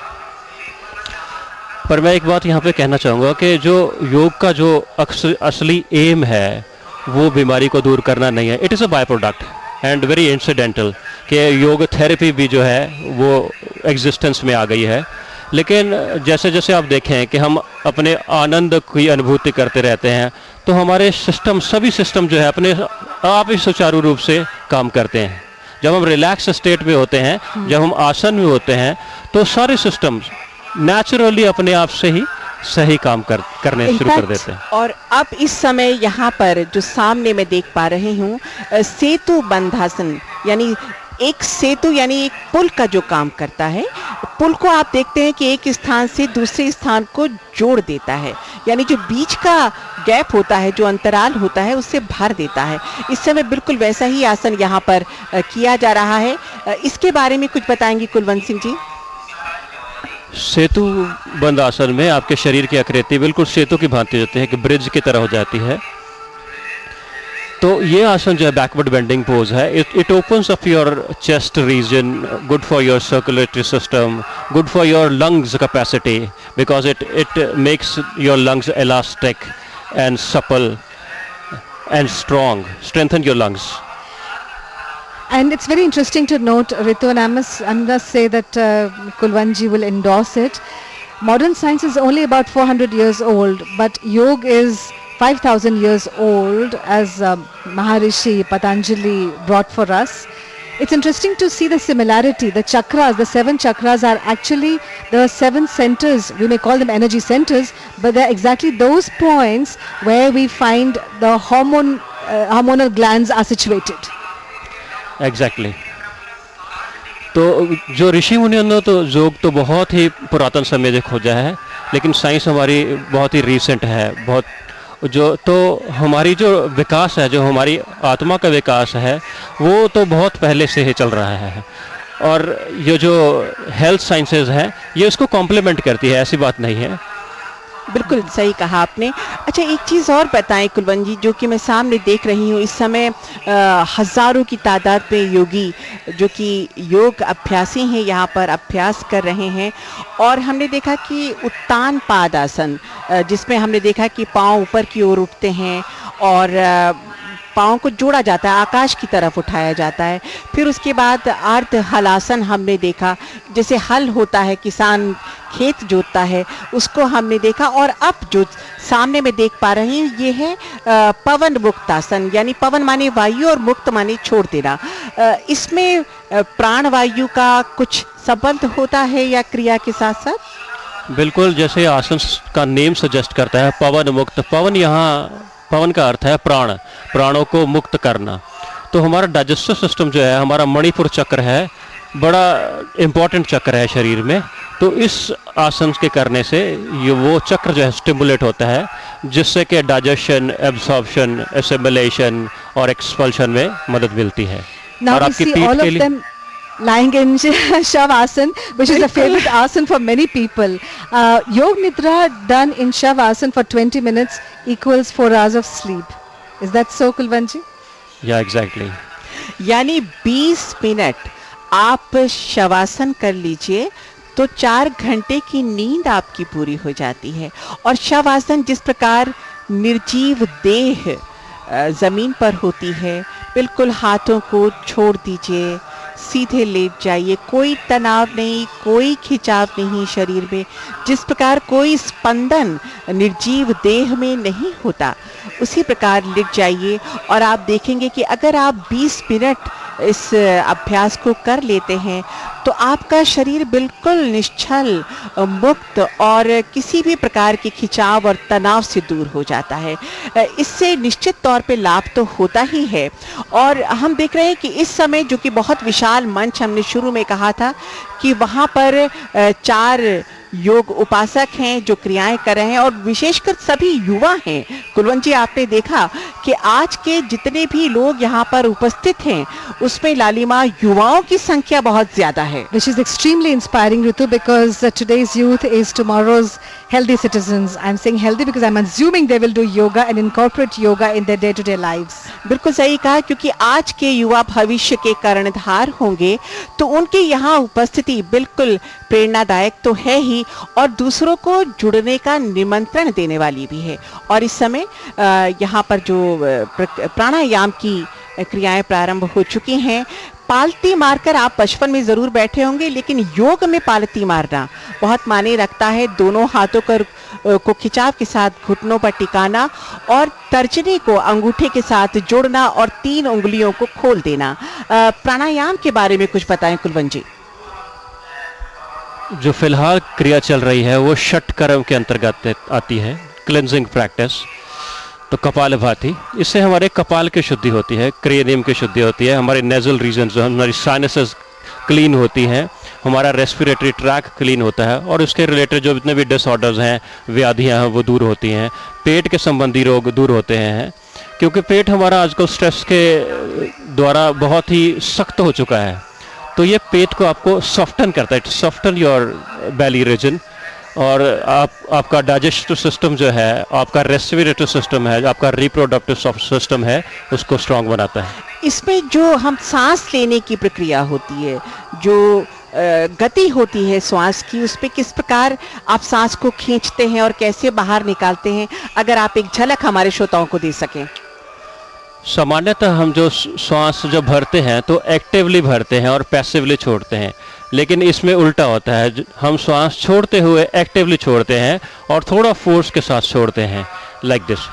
Speaker 3: पर मैं एक बात यहाँ पे कहना चाहूँगा कि जो योग का जो असली एम है वो बीमारी को दूर करना नहीं है. It is a by product and very incidental कि योग थेरेपी भी जो है वो एग्जिस्टेंस में आ गई है. लेकिन जैसे जैसे आप देखें कि हम अपने आनंद की अनुभूति करते रहते हैं तो हमारे सिस्टम, सभी सिस्टम जो है अपने आप ही सुचारू रूप से काम करते हैं. जब हम रिलैक्स स्टेट में होते हैं, जब हम आसन में होते हैं तो सारे सिस्टम नेचुरली अपने आप से ही सही काम करने शुरू कर देते हैं.
Speaker 1: और अब इस समय यहाँ पर जो सामने मैं देख पा रही हूँ सेतु बंधासन, यानी एक सेतु यानी एक पुल का जो काम करता है. पुल को आप देखते हैं कि एक स्थान से दूसरे स्थान को जोड़ देता है, यानी जो बीच का गैप होता है, जो अंतराल होता है, उससे भर देता है. इस समय बिल्कुल वैसा ही आसन यहाँ पर किया जा रहा है. इसके बारे में कुछ बताएंगे कुलवंत सिंह जी?
Speaker 3: सेतु बंद आसन में आपके शरीर की आकृति बिल्कुल सेतु की भांति होती है कि ब्रिज की तरह हो जाती है. तो ये आसन जो है बैकवर्ड बेंडिंग पोज है. It opens up your chest region, good for your circulatory system, good for your lungs capacity because it makes your lungs elastic and supple and strong, strengthen your lungs.
Speaker 2: And it's very interesting to note, Ritu, and I must say that Kulwantji will endorse it. Modern science is only about 400 years old, but yoga is 5,000 years old, as Maharishi Patanjali brought for us. It's interesting to see the similarity. The chakras, the 7 chakras are actually the 7 centers. We may call them energy centers, but they're exactly those points where we find the hormonal glands are situated.
Speaker 3: Exactly. तो जो ऋषि मुनियों ने तो योग तो बहुत ही पुरातन समय से खोजा है, लेकिन साइंस हमारी बहुत ही रीसेंट है. बहुत जो तो हमारी जो विकास है, जो हमारी आत्मा का विकास है, वो तो बहुत पहले से ही चल रहा है. और ये जो हेल्थ साइंसेज है ये इसको कॉम्प्लीमेंट करती है, ऐसी बात नहीं है.
Speaker 1: बिल्कुल सही कहा आपने. अच्छा, एक चीज़ और बताएं कुलवंत जी, जो कि मैं सामने देख रही हूँ इस समय हज़ारों की तादाद में योगी जो कि योग अभ्यासी हैं यहाँ पर अभ्यास कर रहे हैं. और हमने देखा कि उत्तान पाद आसन, जिसमें हमने देखा कि पाँव ऊपर की ओर उठते हैं और पाँव को जोड़ा जाता है, आकाश की तरफ उठाया जाता है. फिर उसके बाद अर्ध हलासन हमने देखा, जैसे हल होता है, किसान खेत जोतता है, उसको हमने देखा. और अब जो सामने में देख पा रहे हैं ये है पवन मुक्त आसन, यानी पवन माने वायु और मुक्त माने छोड़ देना. इसमें प्राण वायु का कुछ संबंध होता है या क्रिया के साथ साथ?
Speaker 3: बिल्कुल, जैसे आसन का नेम सजेस्ट करता है पवन मुक्त. पवन यहाँ पवन का अर्थ है प्राण, प्राणों को मुक्त करना. तो हमारा डाइजेस्टिव सिस्टम जो है, हमारा मणिपुर चक्र है, बड़ा इम्पॉर्टेंट चक्र है शरीर में. तो इस आसन के करने से ये वो चक्र जो है स्टिमुलेट होता है, जिससे कि डाइजेशन, एब्सॉर्प्शन, एसिमिलेशन और एक्सपल्शन में मदद मिलती है.
Speaker 2: और आपकी पीठ के लिए lying in Shavasana, which is a favorite asan for many people. Yog Nidra done in Shavasana for 20 minutes equals 4 hours of sleep. Is that so, Kulwantji?
Speaker 3: Yeah, exactly.
Speaker 1: यानी 20 मिनट आप शवासन कर लीजिए तो 4 घंटे की नींद आपकी पूरी हो जाती है। और शवासन जिस प्रकार निर्जीव देह जमीन पर होती है, बिल्कुल हाथों को छोड़ दीजिए, सीधे लेट जाइए, कोई तनाव नहीं, कोई खिंचाव नहीं शरीर में, जिस प्रकार कोई स्पंदन निर्जीव देह में नहीं होता, उसी प्रकार लेट जाइए। और आप देखेंगे कि अगर आप 20 मिनट इस अभ्यास को कर लेते हैं तो आपका शरीर बिल्कुल निश्चल, मुक्त और किसी भी प्रकार के खिंचाव और तनाव से दूर हो जाता है। इससे निश्चित तौर पे लाभ तो होता ही है। और हम देख रहे हैं कि इस समय जो कि बहुत विशाल मंच, हमने शुरू में कहा था कि वहाँ पर 4 योग उपासक हैं जो क्रियाएं कर रहे हैं और विशेषकर सभी युवा हैं। कुलवंत जी, आपने देखा कि आज के जितने भी लोग यहाँ पर उपस्थित हैं उसमें लालिमा युवाओं की संख्या बहुत ज्यादा है,
Speaker 2: which is extremely inspiring, Ritu, because today's youth is tomorrow's healthy citizens. I'm saying healthy because I'm assuming they will do yoga and incorporate yoga in their day-to-day lives.
Speaker 1: बिल्कुल सही कहा, क्योंकि आज के युवा भविष्य के कर्णधार होंगे, तो उनके यहाँ उपस्थिति बिल्कुल प्रेरणादायक तो है ही और दूसरों को जुड़ने का निमंत्रण देने वाली भी है। और इस समय यहाँ पर जो प्राणायाम की क्रियाएं प्रारंभ हो चुकी हैं। पालती मारकर आप बचपन में जरूर बैठे होंगे, लेकिन योग में पालती मारना बहुत मायने रखता है। दोनों हाथों को खिंचाव के साथ घुटनों पर टिकाना और तर्जनी को अंगूठे के साथ जोड़ना और 3 उंगलियों को खोल देना। प्राणायाम के बारे में कुछ बताएं कुलवंत जी।
Speaker 3: जो फिलहाल क्रिया चल रही है वो षटकर्म के अंतर्गत आती है, क्लेंजिंग प्रैक्टिस। तो कपालभाति, इससे हमारे कपाल की शुद्धि होती है, क्रियानियम की शुद्धि होती है, हमारे नेजल रीजन जो हमारी साइनसेस क्लीन होती हैं, हमारा रेस्पिरेटरी ट्रैक क्लीन होता है और उसके रिलेटेड जो जितने भी डिसऑर्डर्स हैं, व्याधियां हैं, वो दूर होती हैं। पेट के संबंधी रोग दूर होते हैं, क्योंकि पेट हमारा आजकल स्ट्रेस के द्वारा बहुत ही सख्त हो चुका है। तो ये पेट को आपको सॉफ्टन करता है, सॉफ्टन योर बेली रीजन। और आपका डाइजेस्टिव सिस्टम जो है, आपका रेस्पिरेटरी सिस्टम है, आपका रिप्रोडक्टिव सिस्टम है, उसको स्ट्रांग बनाता है।
Speaker 1: इसमें जो हम सांस लेने की प्रक्रिया होती है, जो गति होती है श्वास की, उस पे किस प्रकार आप सांस को खींचते हैं और कैसे बाहर निकालते हैं, अगर आप एक झलक हमारे श्रोताओं को दे सकें।
Speaker 3: सामान्यतः हम जो श्वास जब भरते हैं तो एक्टिवली भरते हैं और पैसिवली छोड़ते हैं, लेकिन इसमें उल्टा होता है। हम श्वास छोड़ते हुए एक्टिवली छोड़ते हैं और थोड़ा फोर्स के साथ छोड़ते हैं, लाइक दिस।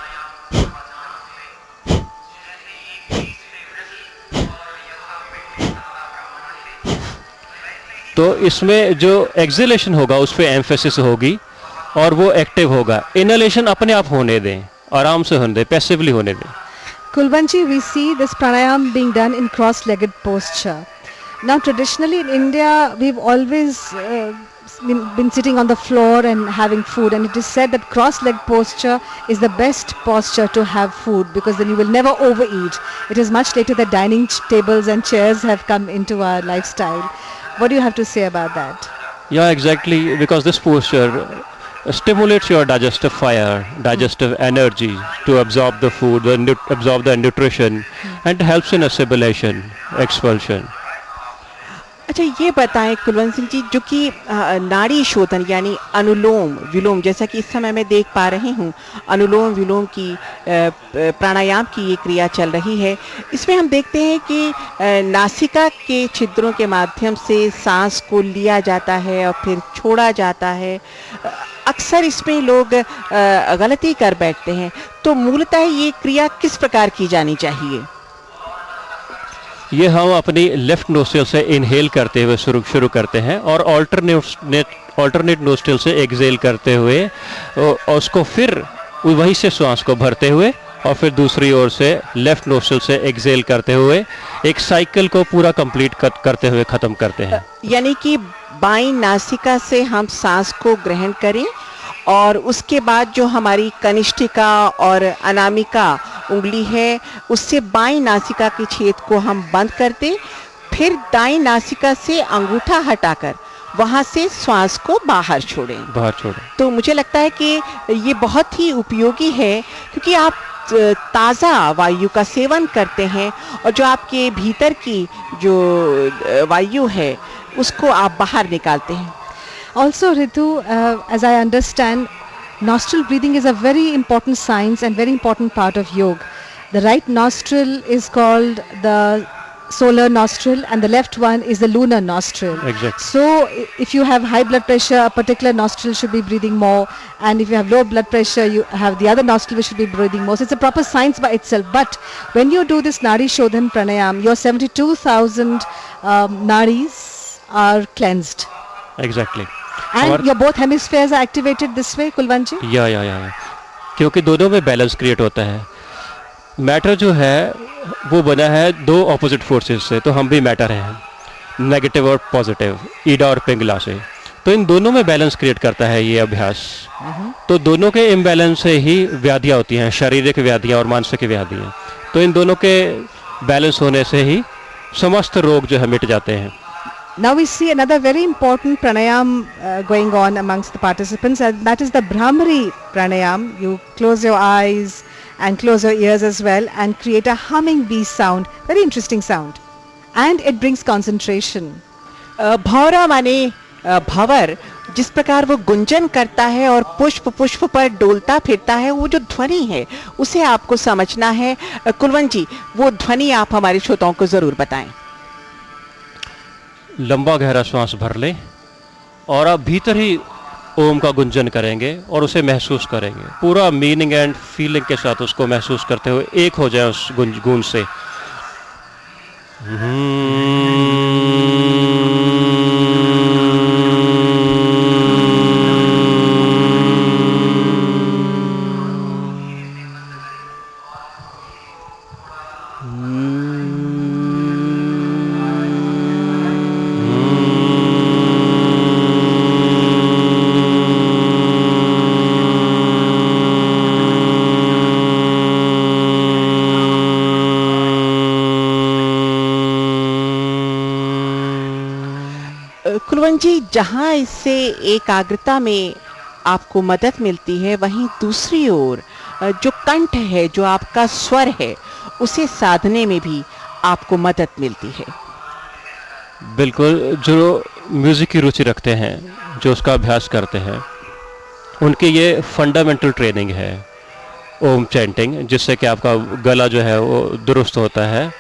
Speaker 3: तो इसमें जो एक्सहेलेशन होगा उस पर एम्फेसिस होगी और वो एक्टिव होगा। इनहेलेशन अपने आप होने दें, आराम से होने दें, पैसिवली होने दें।
Speaker 2: Kulwant ji, we see this pranayam being done in cross-legged posture. Now traditionally in India we've always been sitting on the floor and having food, and it is said that cross-legged posture is the best posture to have food, because then you will never overeat. It is much later that dining tables and chairs have come into our lifestyle. What do you have to say about that?
Speaker 3: Yeah, exactly, because this posture stimulates your digestive fire, digestive energy to absorb the food, absorb the nutrition, and helps in assimilation, expulsion.
Speaker 1: अच्छा, ये बताएं कुलवंत सिंह जी, जो कि नाड़ी शोधन यानी अनुलोम विलोम, जैसा कि इस समय मैं देख पा रही हूँ, अनुलोम विलोम की प्राणायाम की ये क्रिया चल रही है। इसमें हम देखते हैं कि नासिका के छिद्रों के माध्यम से सांस को लिया जाता है और फिर छोड़ा जाता है। अक्सर इसमें लोग गलती कर बैठते हैं, तो मूलतः ये क्रिया किस प्रकार की जानी चाहिए?
Speaker 3: ये हम अपनी लेफ्ट नोस्ट्रिल से इनहेल करते हुए शुरू करते हैं और ऑल्टरनेट नोस्ट्रिल से एक्सहेल करते हुए और उसको फिर वहीं से श्वास को भरते हुए और फिर दूसरी ओर से लेफ्ट नोस्ट्रिल से एक्सहेल करते हुए एक साइकिल को पूरा कंप्लीट करते हुए ख़त्म करते हैं।
Speaker 1: यानी कि बाईं नासिका से हम सांस को ग्रहण करें और उसके बाद जो हमारी कनिष्ठिका और अनामिका उंगली है, उससे बाईं नासिका के छेद को हम बंद कर दें, फिर दाईं नासिका से अंगूठा हटाकर वहाँ से श्वास को बाहर छोड़ें।
Speaker 3: तो मुझे
Speaker 1: लगता है कि ये बहुत ही उपयोगी है, क्योंकि आप ताज़ा वायु का सेवन करते हैं और जो आपके भीतर की जो वायु है उसको आप बाहर निकालते हैं।
Speaker 2: Also, Ritu, as I understand, nostril breathing is a very important science and very important part of yoga. The right nostril is called the solar nostril and the left one is the lunar nostril.
Speaker 3: Exactly.
Speaker 2: So if you have high blood pressure, a particular nostril should be breathing more, and if you have low blood pressure, you have the other nostril which should be breathing more. So it's a proper science by itself. But when you do this Nadi Shodhan Pranayam, your 72,000 nadis are cleansed.
Speaker 3: Exactly.
Speaker 2: And your both hemispheres are activated this way, Kulwant ji?
Speaker 3: या क्योंकि दोनों में बैलेंस क्रिएट होता है। मैटर जो है वो बना है दो ऑपोजिट फोर्सेस से, तो हम भी मैटर हैं, नेगेटिव और पॉजिटिव, ईडा और पिंगला से। तो इन दोनों में बैलेंस क्रिएट करता है ये अभ्यास। तो दोनों के इम्बैलेंस से ही व्याधियाँ होती हैं, शारीरिक व्याधियाँ और मानसिक व्याधियाँ। तो इन दोनों के बैलेंस होने से ही समस्त रोग जो है मिट जाते हैं।
Speaker 2: Now we see another very important pranayam going on amongst the participants, and that is the Brahmari pranayam. You close your eyes and close your ears as well and create a humming bee sound, very interesting sound, and it brings concentration.
Speaker 1: भौरा माने भंवर, जिस प्रकार वो गुंजन करता है और पुष्प पुष्प पर डोलता फिरता है, वो जो ध्वनि है उसे आपको समझना है। कुलवंत जी, वो ध्वनि आप हमारे श्रोताओं को जरूर बताएं।
Speaker 3: लंबा गहरा श्वास भर लें और आप भीतर ही ओम का गुंजन करेंगे और उसे महसूस करेंगे, पूरा मीनिंग एंड फीलिंग के साथ उसको महसूस करते हुए एक हो जाए उस गूंज से।
Speaker 1: कुलवंत जी, जहाँ इससे एकाग्रता में आपको मदद मिलती है, वहीं दूसरी ओर जो कंठ है, जो आपका स्वर है, उसे साधने में भी आपको मदद मिलती है।
Speaker 3: बिल्कुल, जो म्यूज़िक की रुचि रखते हैं, जो उसका अभ्यास करते हैं, उनकी ये फंडामेंटल ट्रेनिंग है ओम चैंटिंग, जिससे कि आपका गला जो है वो दुरुस्त होता है,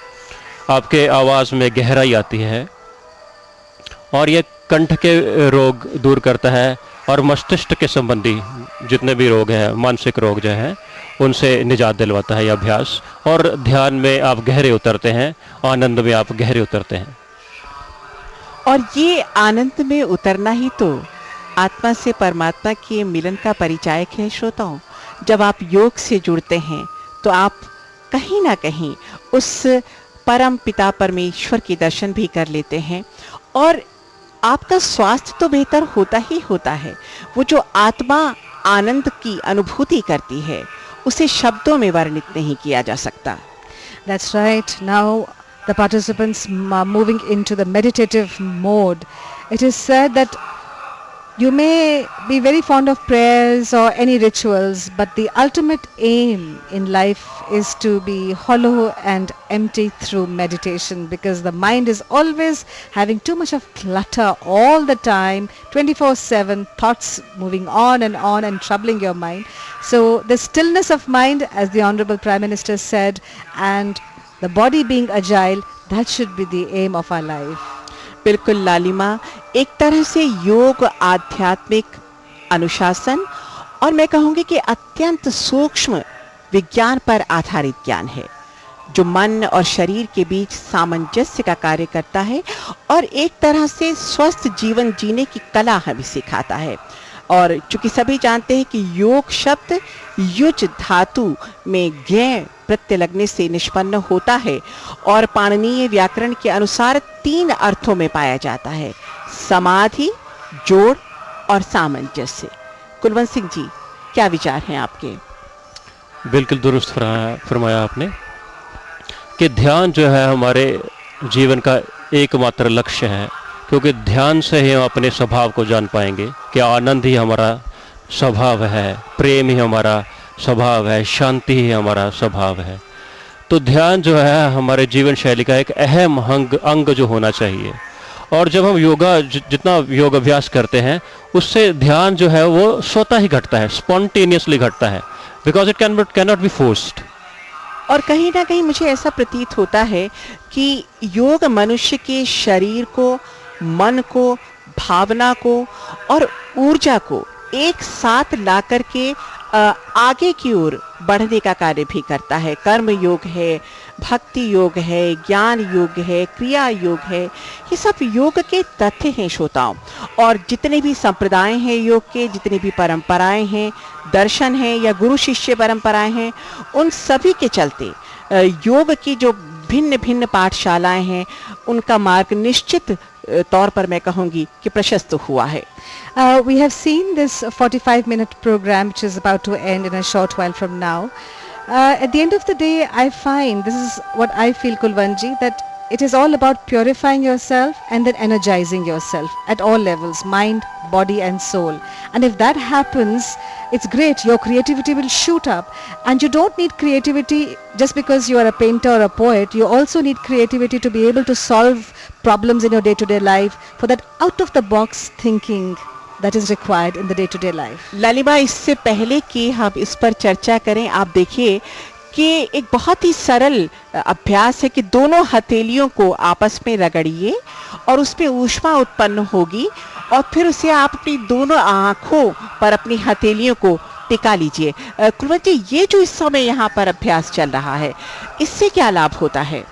Speaker 3: आपके आवाज़ में गहराई आती है और ये कंठ के रोग दूर करता है और मस्तिष्क के संबंधी जितने भी रोग हैं, मानसिक रोग जो हैं, उनसे निजात दिलवाता है यह अभ्यास। और ध्यान में आप गहरे उतरते हैं, आनंद में आप गहरे उतरते हैं।
Speaker 1: और ये आनंद में उतरना ही तो आत्मा से परमात्मा के मिलन का परिचायक है। श्रोताओं, जब आप योग से जुड़ते हैं तो आप कहीं ना कहीं उस परम पिता परमेश्वर के दर्शन भी कर लेते हैं और आपका स्वास्थ्य तो बेहतर होता ही होता है। वो जो आत्मा आनंद की अनुभूति करती है, उसे शब्दों में वर्णित नहीं किया जा सकता।
Speaker 2: That's right. Now the participants are moving into the meditative mode. It is said that you may be very fond of prayers or any rituals, but the ultimate aim in life is to be hollow and empty through meditation, because the mind is always having too much of clutter all the time, 24/7 thoughts moving on and troubling your mind. So the stillness of mind, as the Honorable Prime Minister said, and the body being agile, that should be the aim of our life.
Speaker 1: बिल्कुल लालिमा, एक तरह से योग आध्यात्मिक अनुशासन और मैं कहूँगी कि अत्यंत सूक्ष्म विज्ञान पर आधारित ज्ञान है, जो मन और शरीर के बीच सामंजस्य का कार्य करता है और एक तरह से स्वस्थ जीवन जीने की कला हमें सिखाता है। और चूंकि सभी जानते हैं कि योग शब्द युज धातु में ज्ञ प्रत्यय लगने से निष्पन्न होता है और पाणिनीय व्याकरण के अनुसार 3 अर्थों में पाया जाता है: समाधि, जोड़ और सामंजस्य। कुलवंत सिंह जी, क्या विचार हैं आपके?
Speaker 3: बिल्कुल दुरुस्त फरमाया आपने कि ध्यान जो है हमारे जीवन का एकमात्र लक्ष्य है, क्योंकि ध्यान से ही हम अपने स्वभाव को जान पाएंगे कि आनंद ही हमारा स्वभाव है, प्रेम ही हमारा स्वभाव है, शांति ही हमारा स्वभाव है। तो ध्यान जो है हमारे जीवन शैली का एक अहम अंग जो होना चाहिए। और जब हम जितना योग अभ्यास करते हैं उससे ध्यान जो है वो स्वतः ही घटता है, स्पॉन्टेनियसली घटता है, because it can not be forced.
Speaker 1: और कहीं ना कहीं मुझे ऐसा प्रतीत होता है कि योग मनुष्य के शरीर को, मन को, भावना को और ऊर्जा को एक साथ ला करके आगे की ओर बढ़ने का कार्य भी करता है। कर्म योग है, भक्ति योग है, ज्ञान योग है, क्रिया योग है, ये सब योग के तथ्य हैं श्रोताओं। और जितने भी संप्रदाय हैं योग के, जितनी भी परंपराएं हैं, दर्शन हैं या गुरु शिष्य परंपराएं हैं, उन सभी के चलते योग की जो भिन्न भिन्न पाठशालाएं हैं उनका मार्ग निश्चित तौर पर मैं कहूँगी कि प्रशस्त हुआ है।
Speaker 2: We have seen this 45-minute program which is about to end in a short while from now. At the end of the day, I find, this is what I feel, Kulwantji, that it is all about purifying yourself and then energizing yourself at all levels, mind, body and soul. And if that happens, it's great, your creativity will shoot up. And you don't need creativity just because you are a painter or a poet. You also need creativity to be able to solve problems in your day-to-day life, for that out-of-the-box thinking that is required in the day-to-day life.
Speaker 1: लालिमा, इससे पहले कि हम इस पर चर्चा करें, आप देखिए कि एक बहुत ही सरल अभ्यास है कि दोनों हथेलियों को आपस में रगड़िए और उसमें ऊष्मा उत्पन्न होगी और फिर उसे आप अपनी दोनों आँखों पर अपनी हथेलियों को टिका लीजिए। कुलवंत जी, ये जो इस समय यहाँ पर अभ्यास चल रहा है, इससे क्या लाभ होता है?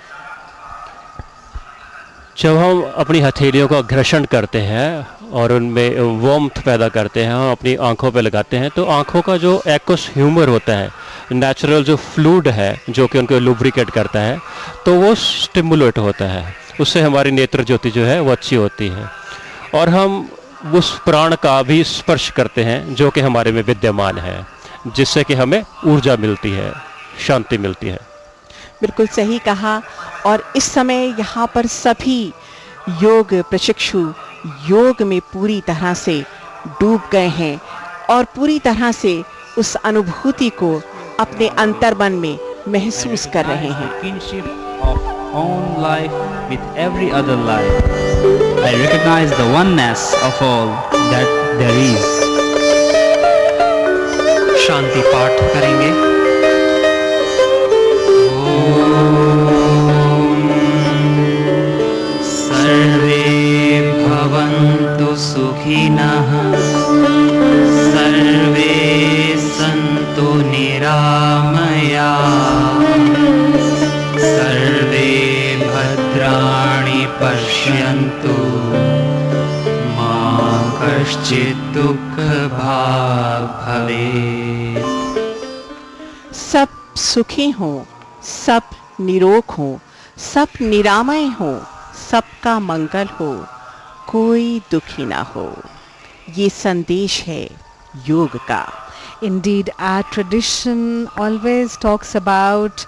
Speaker 3: जब हम अपनी हथेलियों का घर्षण करते हैं और उनमें वार्मथ पैदा करते हैं, हम अपनी आंखों पे लगाते हैं, तो आंखों का जो एक्वस ह्यूमर होता है, नेचुरल जो फ्लूइड है जो कि उनको लुब्रिकेट करता है, तो वो स्टिमुलेट होता है। उससे हमारी नेत्र ज्योति जो है वो अच्छी होती है और हम उस प्राण का भी स्पर्श करते हैं जो कि हमारे में विद्यमान है, जिससे कि हमें ऊर्जा मिलती है, शांति मिलती है।
Speaker 1: बिल्कुल सही कहा। और इस समय यहाँ पर सभी योग प्रशिक्षु योग में पूरी तरह से डूब गए हैं और पूरी तरह से उस अनुभूति को अपने अंतर्मन में महसूस कर रहे हैं।
Speaker 6: Kinship of own life with every other life. I recognize the oneness of all that there is. शांति पाठ करेंगे। सर्वे भवन्तु सुखिनः, सर्वे सन्तु निरामया, सर्वे भद्राणि पश्यन्तु, मा कश्चित् दुःखभाग् भवेत्।
Speaker 1: सब सुखी हो, सब निरोग हो, सब निरामय हो, सबका मंगल हो, कोई दुखी ना हो, ये संदेश है योग का।
Speaker 2: Indeed, our tradition always talks about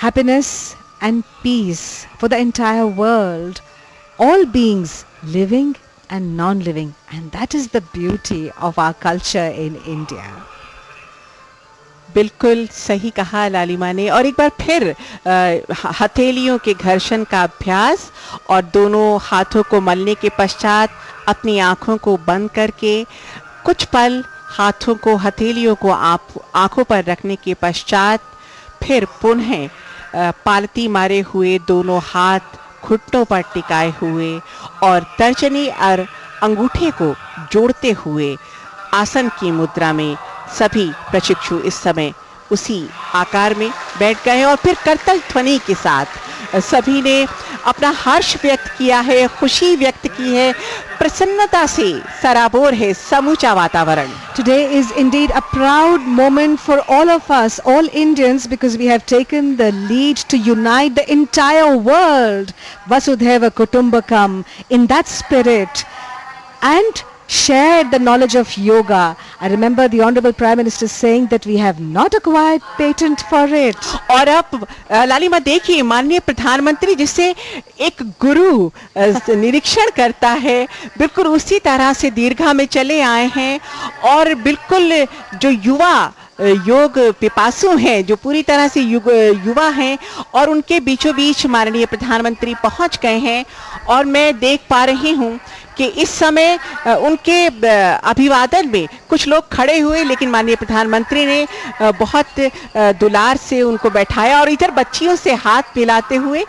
Speaker 2: happiness and peace for the entire world, all beings living and non-living, and that is the beauty of our culture in India.
Speaker 1: बिल्कुल सही कहा लालिमा ने। और एक बार फिर हथेलियों के घर्षण का अभ्यास और दोनों हाथों को मलने के पश्चात अपनी आँखों को बंद करके कुछ पल हाथों को, हथेलियों को आप आँखों पर रखने के पश्चात फिर पुनः पालती मारे हुए दोनों हाथ घुटनों पर टिकाए हुए और तर्जनी और अंगूठे को जोड़ते हुए आसन की मुद्रा में सभी प्रशिक्षु इस समय उसी आकार में बैठ गए और फिर करतल ध्वनि के साथ सभी ने अपना हर्ष व्यक्त किया है, खुशी व्यक्त की है, प्रसन्नता से सराबोर है समूचा वातावरण।
Speaker 2: Today is indeed a proud moment for all of us, all Indians, because we have taken the lead to unite the entire world, Vasudhaiva Kutumbakam, in that spirit, and shared the knowledge of yoga. I remember the Honorable Prime Minister saying that we have not acquired patent for it.
Speaker 1: और अब लालिमा देखिए, माननीय प्रधानमंत्री जिसे एक गुरु निरीक्षण करता है, बिल्कुल उसी तरह से दीर्घा में चले आए हैं और बिल्कुल जो युवा योग पिपासु हैं, जो पूरी तरह से युवा हैं और उनके बीचों बीच माननीय प्रधानमंत्री पहुंच गए हैं। और मैं देख पा रही हूं कि इस समय उनके अभिवादन में कुछ लोग खड़े हुए, लेकिन माननीय प्रधानमंत्री ने बहुत दुलार से उनको बैठाया और इधर बच्चियों से हाथ मिलाते हुए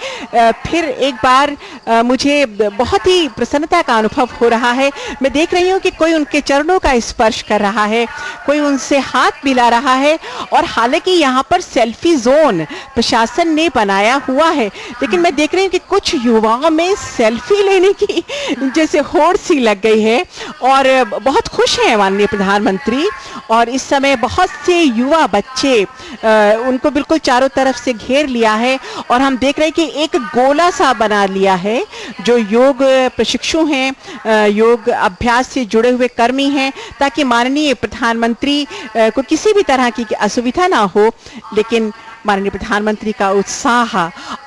Speaker 1: फिर एक बार मुझे बहुत ही प्रसन्नता का अनुभव हो रहा है। मैं देख रही हूँ कि कोई उनके चरणों का स्पर्श कर रहा है, कोई उनसे हाथ मिला रहा है। और हालांकि यहाँ पर सेल्फी जोन प्रशासन ने बनाया हुआ है, लेकिन मैं देख रही हूँ कि कुछ युवाओं में सेल्फी लेने की जैसे होड़ सी लग गई है और बहुत खुश हैं माननीय प्रधानमंत्री। और इस समय बहुत से युवा बच्चे उनको बिल्कुल चारों तरफ से घेर लिया है और हम देख रहे हैं कि एक गोला सा बना लिया है। जो योग प्रशिक्षु हैं, योग अभ्यास से जुड़े हुए कर्मी हैं, ताकि माननीय प्रधानमंत्री को किसी भी तरह की असुविधा ना हो। लेकिन माननीय प्रधानमंत्री का उत्साह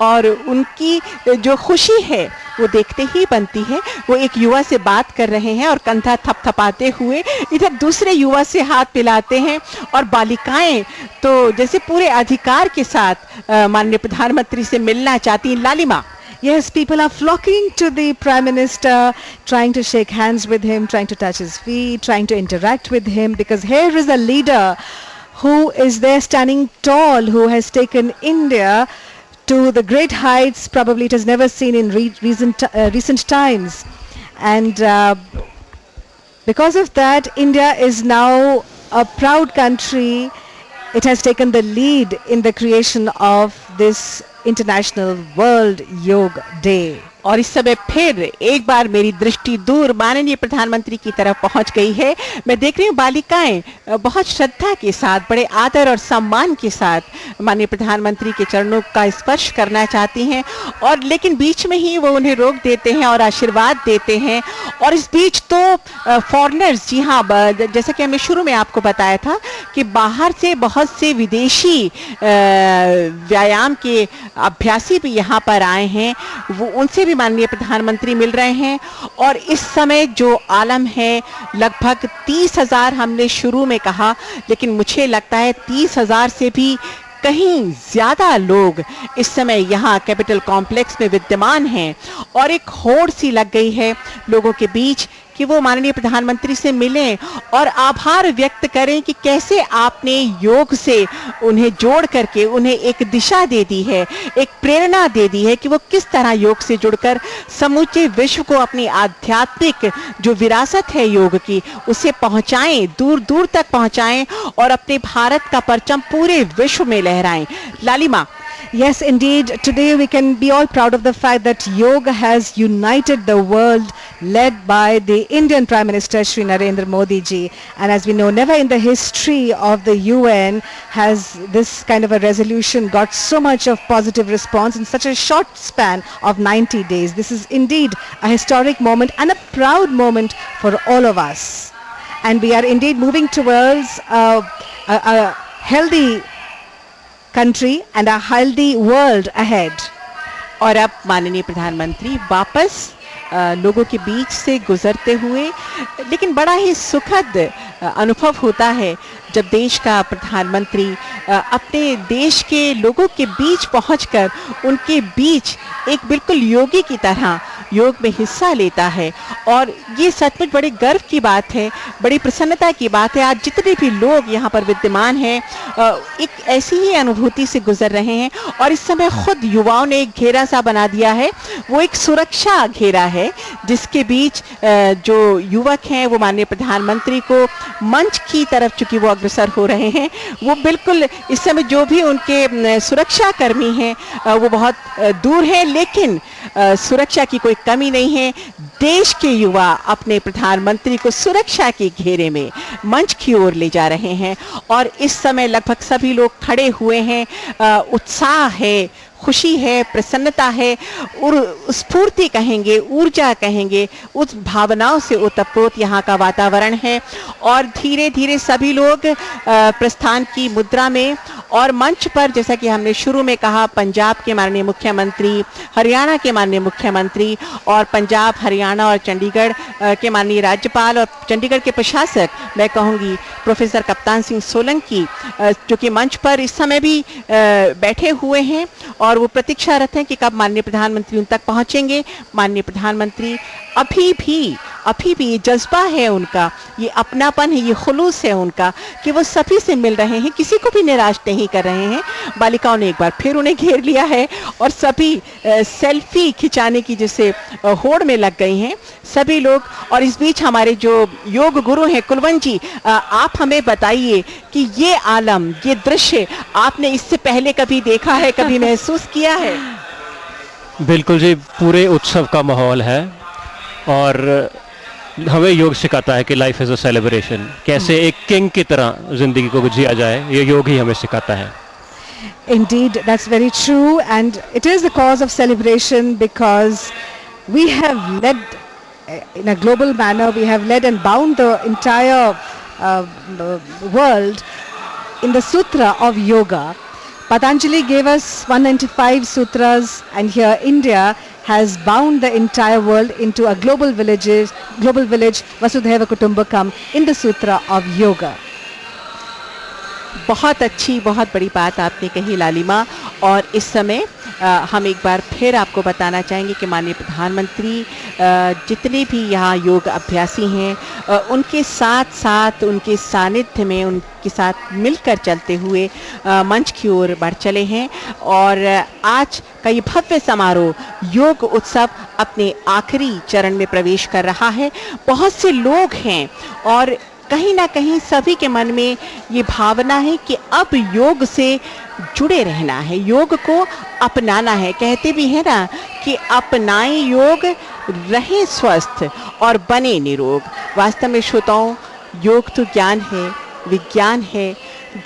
Speaker 1: और उनकी जो खुशी है वो देखते ही बनती है। वो एक युवा से बात कर रहे हैं और कंधा थपथपाते हुए इधर दूसरे युवा से हाथ मिलाते हैं। और बालिकाएं तो जैसे पूरे अधिकार के साथ माननीय प्रधानमंत्री से मिलना चाहती हैं। लालिमा,
Speaker 2: Yes, people are flocking to the Prime Minister, trying to shake hands with him, trying to touch his feet, trying to interact with him, because here is a leader who is there standing tall, who has taken India to the great heights probably it has never seen in recent times. And because of that, India is now a proud country. It has taken the lead in the creation of this International World Yoga Day.
Speaker 1: और इस समय फिर एक बार मेरी दृष्टि दूर माननीय प्रधानमंत्री की तरफ पहुंच गई है। मैं देख रही हूँ बालिकाएं बहुत श्रद्धा के साथ, बड़े आदर और सम्मान के साथ माननीय प्रधानमंत्री के चरणों का स्पर्श करना चाहती हैं और लेकिन बीच में ही वो उन्हें रोक देते हैं और आशीर्वाद देते हैं। और इस बीच तो फॉरेनर्स, जी हाँ, जैसा कि हमने शुरू में आपको बताया था कि बाहर से बहुत से विदेशी व्यायाम के अभ्यासी भी यहाँ पर आए हैं, वो उनसे भी माननीय प्रधानमंत्री मिल रहे हैं। और इस समय जो आलम है लगभग 30,000 हमने शुरू में कहा, लेकिन मुझे लगता है 30,000 से भी कहीं ज्यादा लोग इस समय यहाँ कैपिटल कॉम्प्लेक्स में विद्यमान हैं। और एक होड़ सी लग गई है लोगों के बीच कि वो माननीय प्रधानमंत्री से मिलें और आभार व्यक्त करें कि कैसे आपने योग से उन्हें जोड़ करके उन्हें एक दिशा दे दी है, एक प्रेरणा दे दी है कि वो किस तरह योग से जुड़कर समूचे विश्व को अपनी आध्यात्मिक जो विरासत है योग की, उसे पहुंचाएं, दूर दूर तक पहुंचाएं और अपने भारत का परचम पूरे विश्व में लहराएं। लालिमा,
Speaker 2: Yes, indeed. Today we can be all proud of the fact that yoga has united the world, led by the Indian Prime Minister Shri Narendra Modi ji. And as we know, never in the history of the UN has this kind of a resolution got so much of positive response in such a short span of 90 days. This is indeed a historic moment and a proud moment for all of us. And we are indeed moving towards a healthy country and a healthy world ahead.
Speaker 1: और अब माननीय प्रधानमंत्री वापस लोगों के बीच से गुजरते हुए, लेकिन बड़ा ही सुखद अनुभव होता है जब देश का प्रधानमंत्री अपने देश के लोगों के बीच पहुंचकर उनके बीच एक बिल्कुल योगी की तरह योग में हिस्सा लेता है। और ये सचमुच बड़े गर्व की बात है, बड़ी प्रसन्नता की बात है। आज जितने भी लोग यहाँ पर विद्यमान हैं एक ऐसी ही अनुभूति से गुजर रहे हैं। और इस समय खुद युवाओं ने एक घेरा सा बना दिया है, वो एक सुरक्षा घेरा है जिसके बीच जो युवक हैं वो माननीय प्रधानमंत्री को मंच की तरफ चूंकि वो अग्रसर हो रहे हैं, वो बिल्कुल इस समय जो भी उनके सुरक्षा कर्मी हैं वो बहुत दूर हैं, लेकिन सुरक्षा की कोई कमी नहीं है। देश के युवा अपने प्रधानमंत्री को सुरक्षा के घेरे में मंच की ओर ले जा रहे हैं और इस समय लगभग सभी लोग खड़े हुए हैं। उत्साह है, खुशी है, प्रसन्नता है, और स्फूर्ति कहेंगे, ऊर्जा कहेंगे, उस भावनाओं से ओतप्रोत यहाँ का वातावरण है। और धीरे धीरे सभी लोग प्रस्थान की मुद्रा में और मंच पर, जैसा कि हमने शुरू में कहा, पंजाब के माननीय मुख्यमंत्री, हरियाणा के माननीय मुख्यमंत्री और पंजाब, हरियाणा और चंडीगढ़ के माननीय राज्यपाल और चंडीगढ़ के प्रशासक, मैं कहूँगी प्रोफेसर कप्तान सिंह सोलंकी, जो कि मंच पर इस समय भी बैठे हुए हैं और वो प्रतीक्षारत हैं कि कब माननीय प्रधानमंत्री उन तक पहुँचेंगे। माननीय प्रधानमंत्री अभी भी ये जज्बा है उनका, ये अपनापन है, ये खुलूस है उनका कि वो सभी से मिल रहे हैं, किसी को भी निराश नहीं कर रहे हैं। बालिकाओं ने एक बार फिर उन्हें घेर लिया है और सभी सेल्फी खिंचाने की जैसे होड़ में लग गई हैं सभी लोग। और इस बीच हमारे जो योग गुरु हैं कुलवंत जी, आप हमें बताइए कि ये आलम, ये दृश्य आपने इससे पहले कभी देखा है, कभी महसूस किया है?
Speaker 3: बिल्कुल जी, पूरे उत्सव का माहौल है और हमें योग सिखाता है कि लाइफ इज अ सेलिब्रेशन, कैसे एक किंग की तरह जिंदगी को जिया जाए, ये योग ही हमें सिखाता है।
Speaker 2: Indeed, that's very true, and it is the cause of celebration because we have led in a global manner, we have led and bound the entire world in the sutra of yoga. Patanjali gave us 195 sutras, and here India has bound the entire world into a global village, Vasudhaiva Kutumbakam, in the sutra of yoga.
Speaker 1: बहुत अच्छी, बहुत बड़ी बात आपने कही लालिमा। और इस समय हम एक बार फिर आपको बताना चाहेंगे कि माननीय प्रधानमंत्री जितने भी यहाँ योग अभ्यासी हैं उनके साथ साथ, उनके सानिध्य में, उनके साथ मिलकर चलते हुए मंच की ओर बढ़ चले हैं। और आज का ये भव्य समारोह योग उत्सव अपने आखिरी चरण में प्रवेश कर रहा है। बहुत से लोग हैं और कहीं ना कहीं सभी के मन में ये भावना है कि अब योग से जुड़े रहना है, योग को अपनाना है। कहते भी हैं ना कि अपनाएं योग, रहें स्वस्थ और बने निरोग। वास्तव में श्रोताओं, योग तो ज्ञान है, विज्ञान है,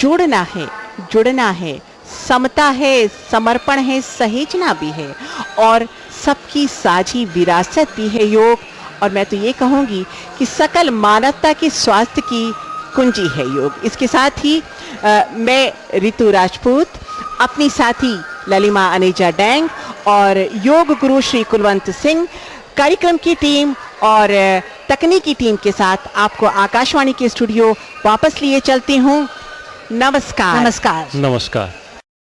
Speaker 1: जुड़ना है, जुड़ना है, समता है, समर्पण है, सहेजना भी है और सबकी साझी विरासत भी है योग। और मैं तो ये कहूँगी कि सकल मानवता के स्वास्थ्य की कुंजी है योग। इसके साथ ही मैं रितु राजपूत, अपनी साथी ललिमा अनेजा डैंग और योग गुरु श्री कुलवंत सिंह, कार्यक्रम की टीम और तकनीकी टीम के साथ आपको आकाशवाणी के स्टूडियो वापस लिए चलती हूँ। नमस्कार।
Speaker 2: नमस्कार।
Speaker 3: नमस्कार।